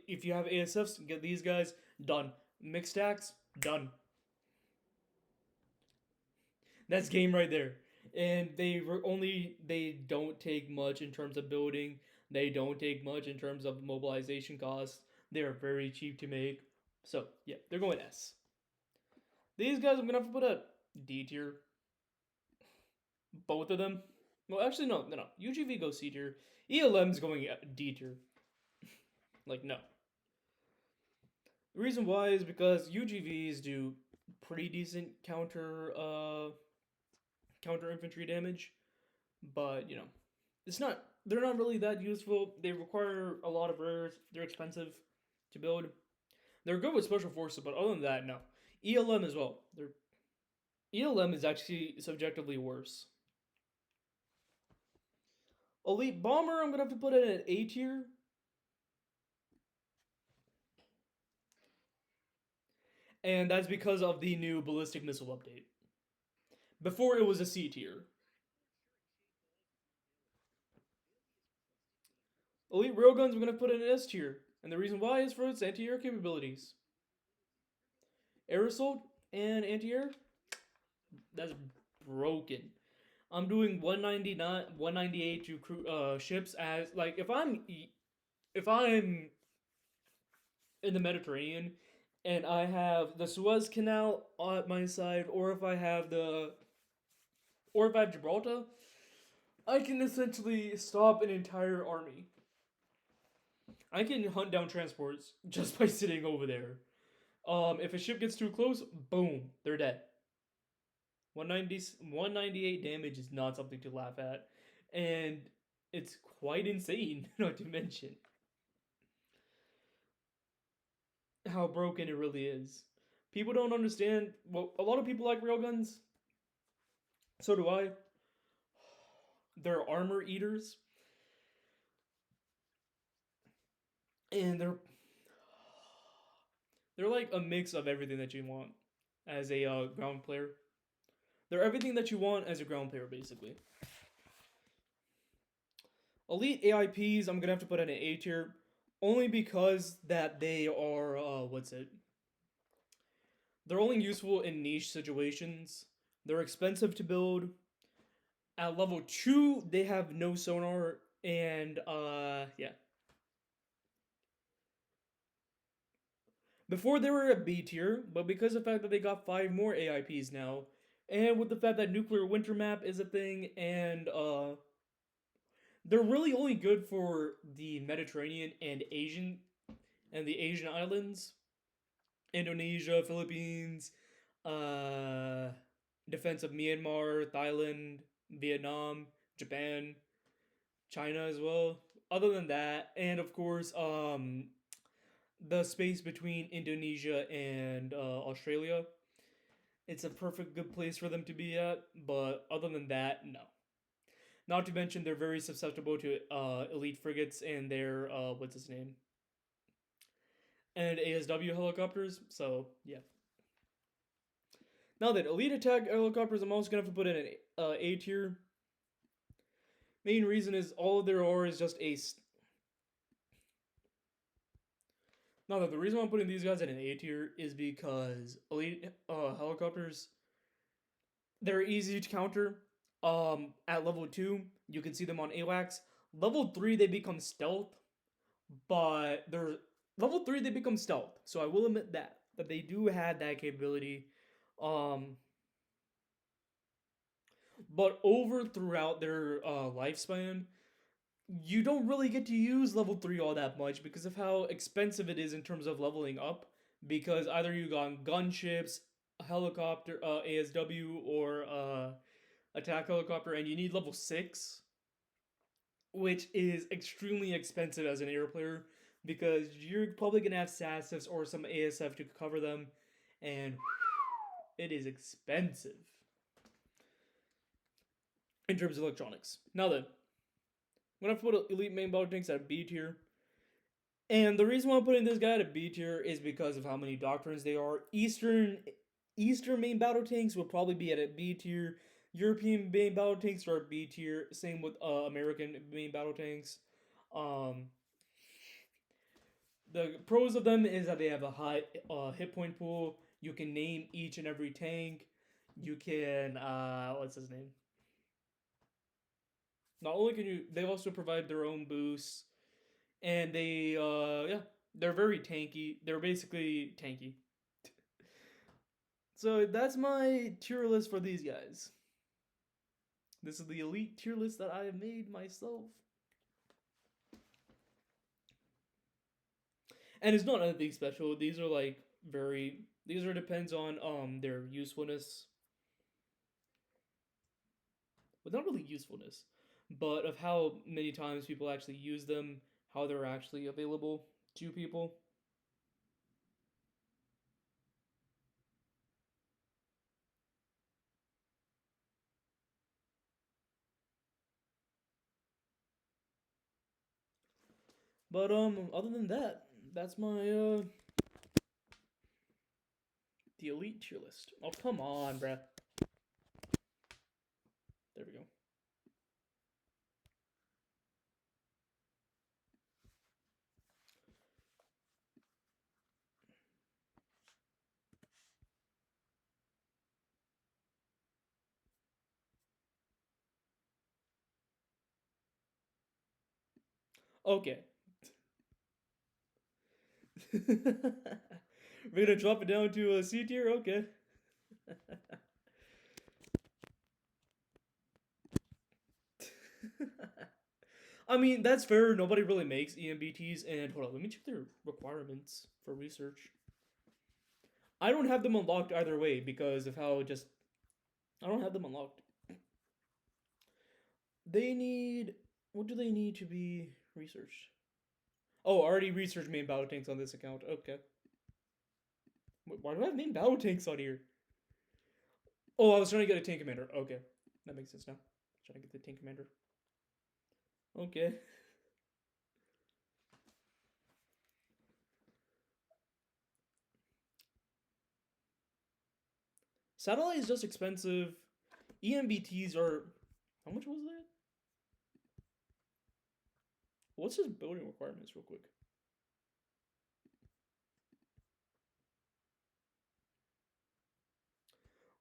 If you have ASFs, get these guys, done. Mixed stacks, done. That's game right there. And they don't take much in terms of building. They don't take much in terms of mobilization costs. They are very cheap to make. So yeah, they're going S. These guys I'm gonna have to put a D tier. Both of them. Well, actually, no. UGV goes C tier. ELM's going D tier. Like, no. The reason why is because UGVs do pretty decent counter infantry damage, but it's not. They're not really that useful. They require a lot of rares. They're expensive to build. They're good with special forces, but other than that, no. ELM as well. ELM is actually subjectively worse. Elite Bomber, I'm gonna have to put it at A tier. And that's because of the new ballistic missile update. Before it was a C tier. Elite Railguns, I'm gonna put in an S tier. And the reason why is for its anti-air capabilities. Air assault and anti-air, that's broken. I'm doing 199, 198 to ships as like if I'm if I'm in the Mediterranean and I have the Suez Canal on my side, or if I have Gibraltar, I can essentially stop an entire army. I can hunt down transports just by sitting over there. If a ship gets too close, boom, they're dead. 198 damage is not something to laugh at, and it's quite insane, not to mention how broken it really is. People don't understand. Well, a lot of people like railguns. So do I. They're armor eaters, and they're like a mix of everything that you want as a ground player. They're everything that you want as a ground player, basically. Elite AIPs, I'm gonna have to put in an A tier, only because that they are what's it? They're only useful in niche situations. They're expensive to build. At level 2, they have no sonar, and yeah. Before they were a B tier, but because of the fact that they got 5 more AIPs now, and with the fact that nuclear winter map is a thing, and they're really only good for the Mediterranean and the Asian islands, Indonesia, Philippines, uh, defense of Myanmar, Thailand, Vietnam, Japan, China as well. Other than that, and of course, the space between Indonesia and Australia, it's a perfect good place for them to be at. But other than that, no. Not to mention they're very susceptible to elite frigates and their what's his name, and ASW helicopters. So yeah. Now that elite attack helicopters, I'm also gonna have to put in an A tier. Main reason is all there are is just a. Now that the reason why I'm putting these guys in an A tier is because elite helicopters, they're easy to counter. At level 2, you can see them on AWACS. Level 3, they become stealth, but they're level 3 they become stealth. So I will admit that they do have that capability. Um, but over throughout their lifespan, you don't really get to use level 3 all that much because of how expensive it is in terms of leveling up. Because either you got gunships, helicopter, ASW, or attack helicopter, and you need level 6, which is extremely expensive as an air player because you're probably going to have SASFs or some ASF to cover them, and it is expensive in terms of electronics. Now then, I'm going to put Elite Main Battle Tanks at B tier. And the reason why I'm putting this guy at a B tier is because of how many doctrines they are. Eastern main battle tanks will probably be at a B tier. European main battle tanks are B tier. Same with American main battle tanks. Um, the pros of them is that they have a high hit point pool. You can name each and every tank. You can what's his name? Not only can you, they also provide their own boosts, and they yeah, they're very tanky. They're basically tanky. So that's my tier list for these guys. This is the elite tier list that I have made myself. And it's not anything special. These are like very these are depends on their usefulness. Well, not really usefulness, but of how many times people actually use them, how they're actually available to people. But other than that, that's my the elite tier list. Oh come on, bruh. There we go. Okay. We're gonna drop it down to a C tier? Okay. I mean, that's fair. Nobody really makes EMBTs. And hold on, let me check their requirements for research. I don't have them unlocked either way because of how just. I don't have them unlocked. They need. What do they need to be researched? Oh, already researched main battle tanks on this account. Okay. Why do I have main battle tanks on here? Oh, I was trying to get a tank commander. Okay. That makes sense now. Trying to get the tank commander. Okay. Satellite is just expensive. EMBTs are. How much was that? What's his building requirements, real quick?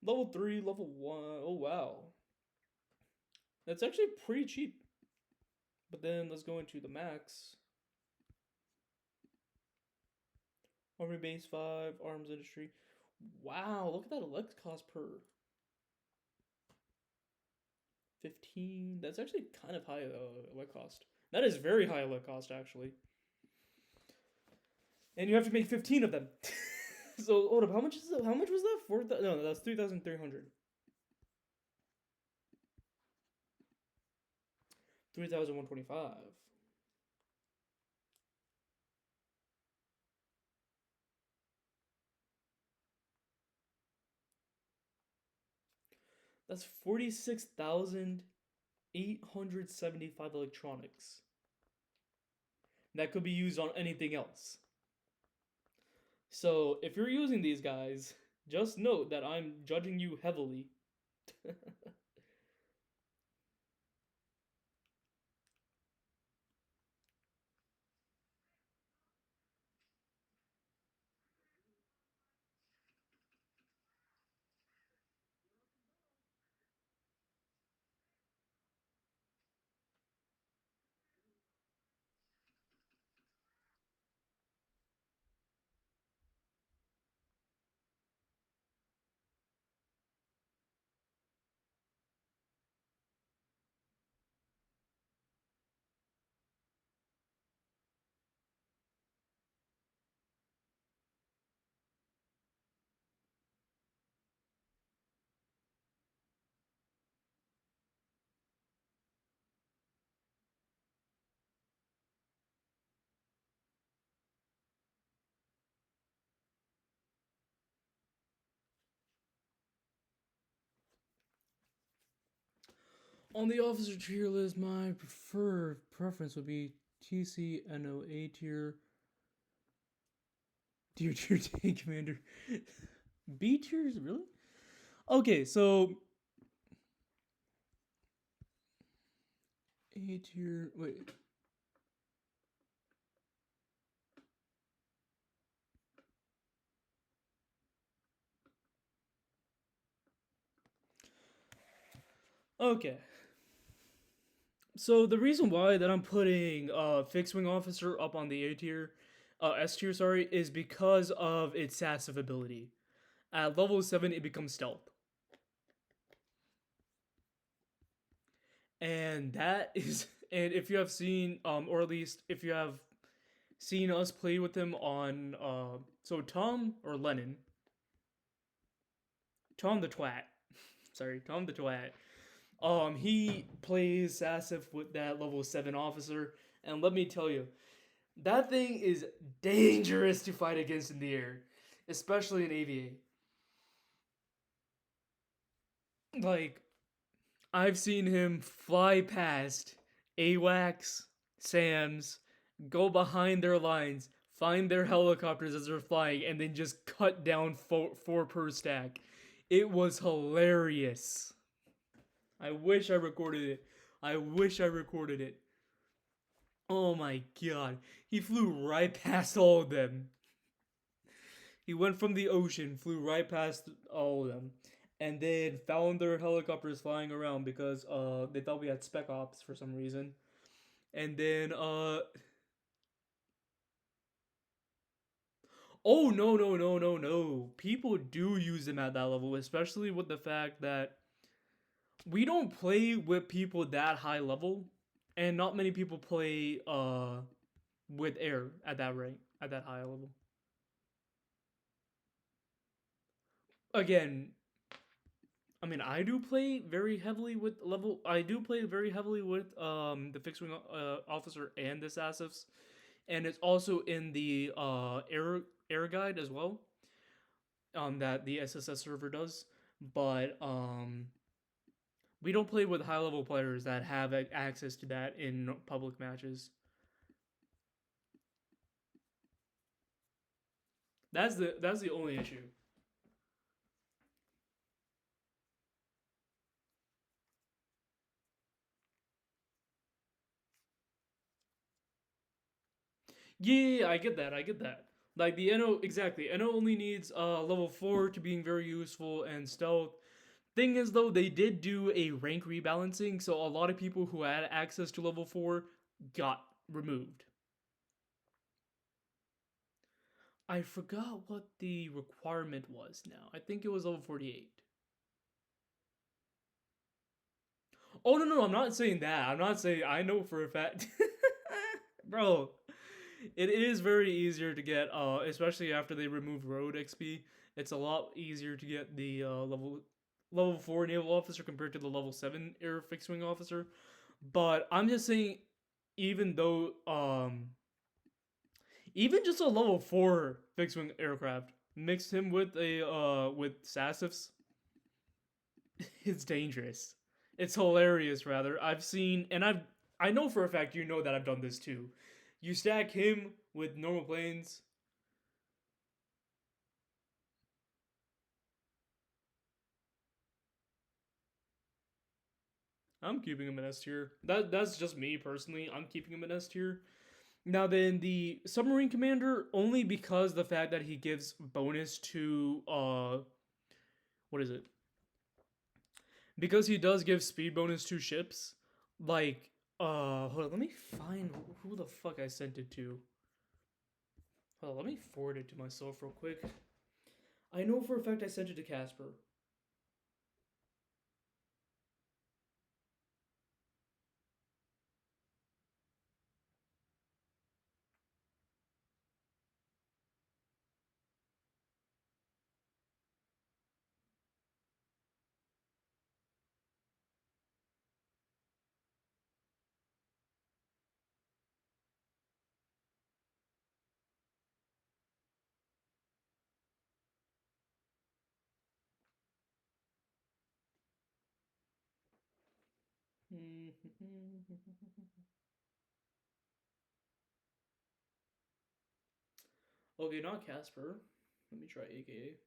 Level 3, level 1. Oh, wow. That's actually pretty cheap. But then let's go into the max. Army base 5, arms industry. Wow, look at that elect cost per 15. That's actually kind of high elect cost. That is very high elect cost, actually. And you have to make 15 of them. So hold up, how much is that? How much was that? No, that's 3,300. 3,125. That's 46,875 electronics. That could be used on anything else. So if you're using these guys, just note that I'm judging you heavily. On the officer tier list, my preferred preference would be TCNO A tier. Tier tank commander. B tiers, really? Okay, so A tier. Wait. Okay. So the reason why that I'm putting fixed wing officer up on the A tier, S tier, sorry, is because of its passive ability. At level 7, it becomes stealth. And that is, and if you have seen, or at least if you have seen us play with him on, so Tom or Lennon, Tom the Twat, sorry, Tom the Twat, he plays Sassif with that level 7 officer, and let me tell you, that thing is dangerous to fight against in the air, especially in AVA. Like, I've seen him fly past AWACS, SAMs, go behind their lines, find their helicopters as they're flying, and then just cut down four per stack. It was hilarious. I wish I recorded it. I wish I recorded it. Oh my god. He flew right past all of them. He went from the ocean, flew right past all of them, and then found their helicopters flying around because they thought we had spec ops for some reason. And then Oh no no no no no! People do use them at that level, especially with the fact that we don't play with people that high level, and not many people play with air at that rank at that high level. Again, I mean, I do play very heavily with level. I do play very heavily with the fixed wing officer and the assassins, and it's also in the air guide as well. That the SSS server does, but we don't play with high level players that have access to that in public matches. That's the only issue. Yeah, I get that. I get that. Like the NO exactly. NO only needs level 4 to being very useful and stealth. Thing is though, they did do a rank rebalancing, so a lot of people who had access to level 4 got removed. I forgot what the requirement was now. I think it was level 48. Oh no no, I'm not saying that. I'm not saying I know for a fact. Bro, it is very easier to get especially after they remove road XP. It's a lot easier to get the level 4 naval officer compared to the level 7 air fixed wing officer. But I'm just saying even though even just a level 4 fixed wing aircraft mixed him with a with Sassifs, it's dangerous. It's hilarious rather. I've seen and I know for a fact you know that I've done this too. You stack him with normal planes. I'm keeping him in S tier. That's just me personally. I'm keeping him in S tier. Now then, the submarine commander only because the fact that he gives bonus to what is it? Because he does give speed bonus to ships. Like hold on, let me find who the fuck I sent it to. Hold on, let me forward it to myself real quick. I know for a fact I sent it to Casper. Okay, not Casper. Let me try AKA.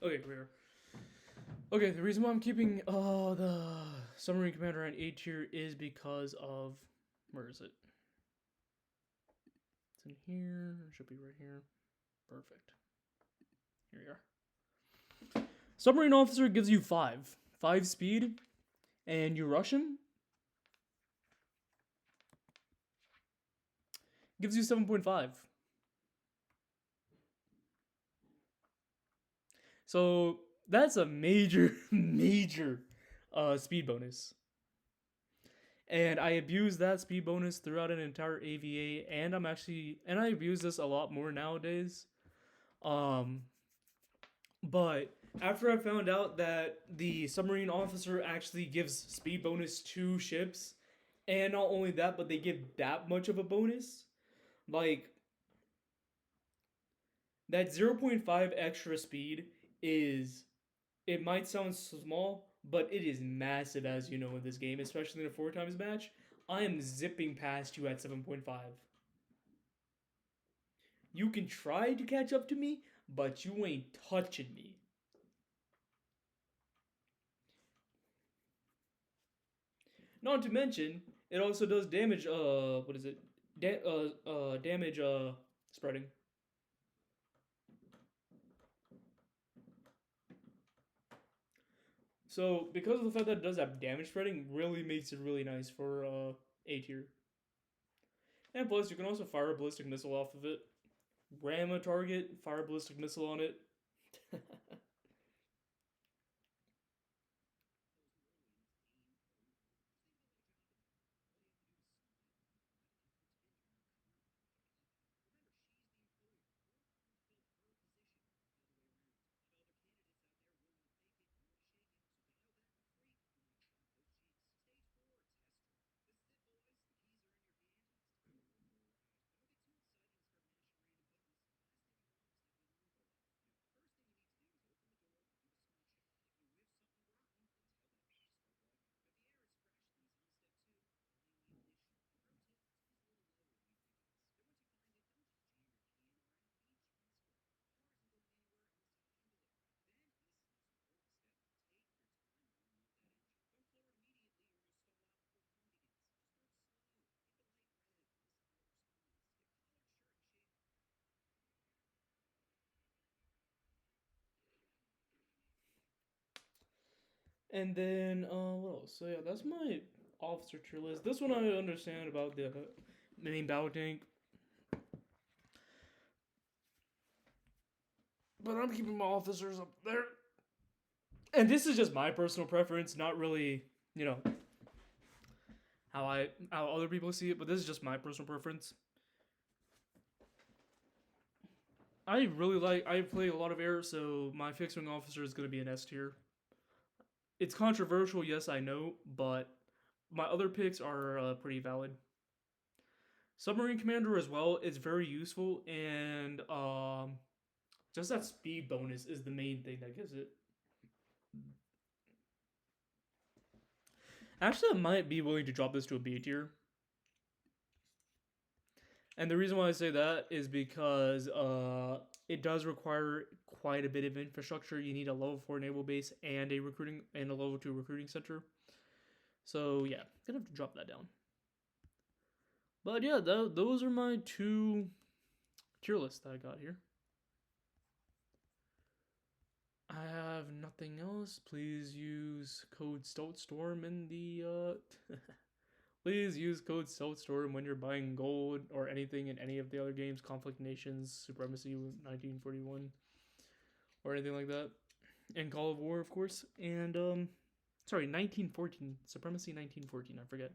Okay, we're okay. The reason why I'm keeping the submarine commander on A tier is because of where is it? It's in here. It should be right here. Perfect. Here we are. Submarine officer gives you 5 speed, and you rush him gives you 7.5. So that's a major major speed bonus. And I abused that speed bonus throughout an entire AVA, and I abuse this a lot more nowadays. Um, but after I found out that the submarine officer actually gives speed bonus to ships, and not only that, but they give that much of a bonus, like that 0.5 extra speed is, it might sound small, but it is massive, as you know, in this game, especially in a 4x match. I am zipping past you at 7.5. You can try to catch up to me, but you ain't touching me. Not to mention, it also does damage. What is it? Damage. Spreading. So because of the fact that it does have damage spreading, really makes it really nice for A tier. And plus, you can also fire a ballistic missile off of it. Ram a target, fire a ballistic missile on it. And then, what else? So yeah, that's my officer tier list. This one I understand about the main battle tank, but I'm keeping my officers up there. And this is just my personal preference, not really, you know, how other people see it. But this is just my personal preference. I play a lot of air, so my fixed wing officer is gonna be an S tier. It's controversial, yes, I know, but my other picks are pretty valid. Submarine Commander as well is very useful, and just that speed bonus is the main thing that gives it. Actually, I might be willing to drop this to a B tier. And the reason why I say that is because it does require quite a bit of infrastructure. You need a level 4 naval base and a level 2 recruiting center. So yeah, gonna have to drop that down. But yeah, those are my 2 tier lists that I got here. I have nothing else. Please use code StealthStorm in the please use code StealthStorm when you're buying gold or anything in any of the other games, Conflict Nations, Supremacy 1941, or anything like that. And Call of War, of course. And sorry, 1914, Supremacy 1914, I forget.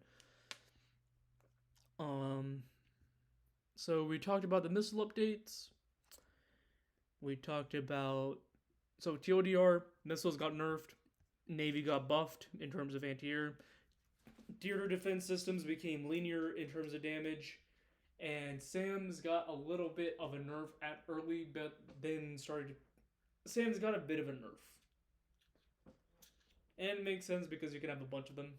So we talked about the missile updates. We talked about, so TLDR, missiles got nerfed, Navy got buffed in terms of anti-air, theater defense systems became linear in terms of damage, and SAM's got a little bit of a nerf at early, but then SAM's got a bit of a nerf. And it makes sense because you can have a bunch of them.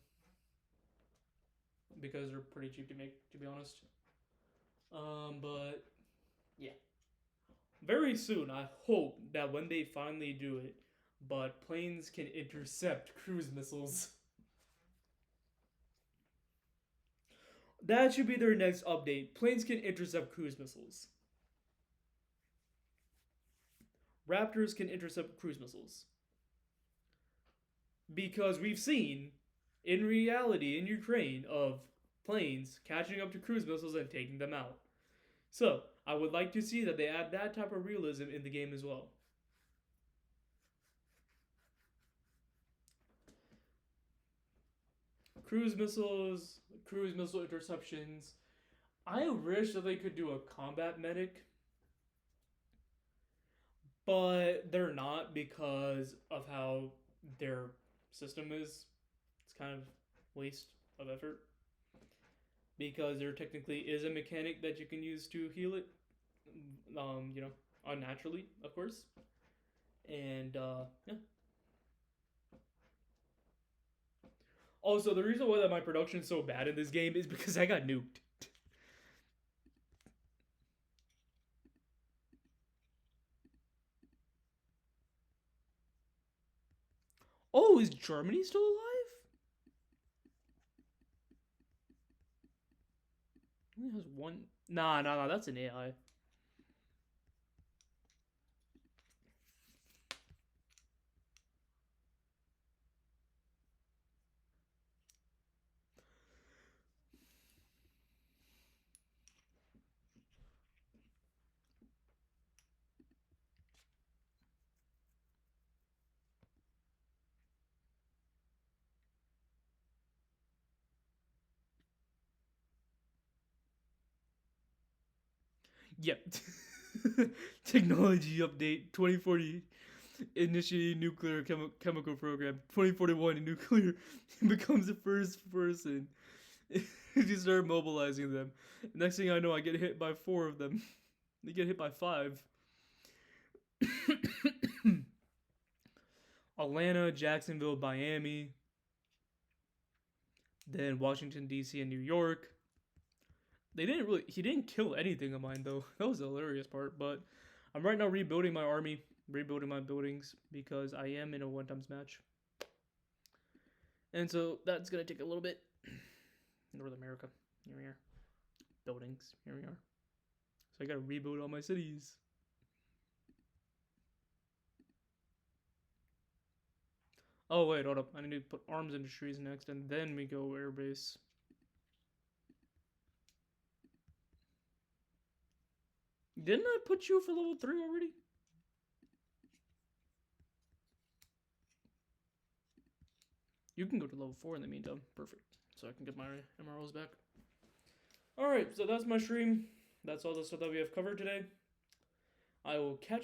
Because they're pretty cheap to make, to be honest. But yeah. Very soon, I hope that when they finally do it, but planes can intercept cruise missiles. That should be their next update. Planes can intercept cruise missiles. Raptors can intercept cruise missiles. Because we've seen, in reality, in Ukraine, of planes catching up to cruise missiles and taking them out. So, I would like to see that they add that type of realism in the game as well. cruise missiles, cruise missile interceptions. I wish that they could do a combat medic, but they're not because of how their system is. It's kind of waste of effort because there technically is a mechanic that you can use to heal it, unnaturally, of course. And yeah. Also, the reason why that my production's so bad in this game is because I got nuked. Oh, is Germany still alive? It only has one. Nah, that's an AI. Yep. Technology update 2040. Initiate nuclear chemical program. 2041 nuclear becomes the first person. You start mobilizing them. Next thing I know, I get hit by 4 of them. They get hit by 5. Atlanta, Jacksonville, Miami, then Washington D.C. and New York. He didn't kill anything of mine though. That was the hilarious part. But I'm right now rebuilding my army, rebuilding my buildings because I am in a 1 times match, and so that's gonna take a little bit. North America, here we are. Buildings, here we are. So I gotta rebuild all my cities. Oh wait, hold up. I need to put arms industries next, and then we go airbase. Didn't I put you for level 3 already? You can go to level 4 in the meantime. Perfect. So I can get my MRLs back. Alright, so that's my stream. That's all the stuff that we have covered today. I will catch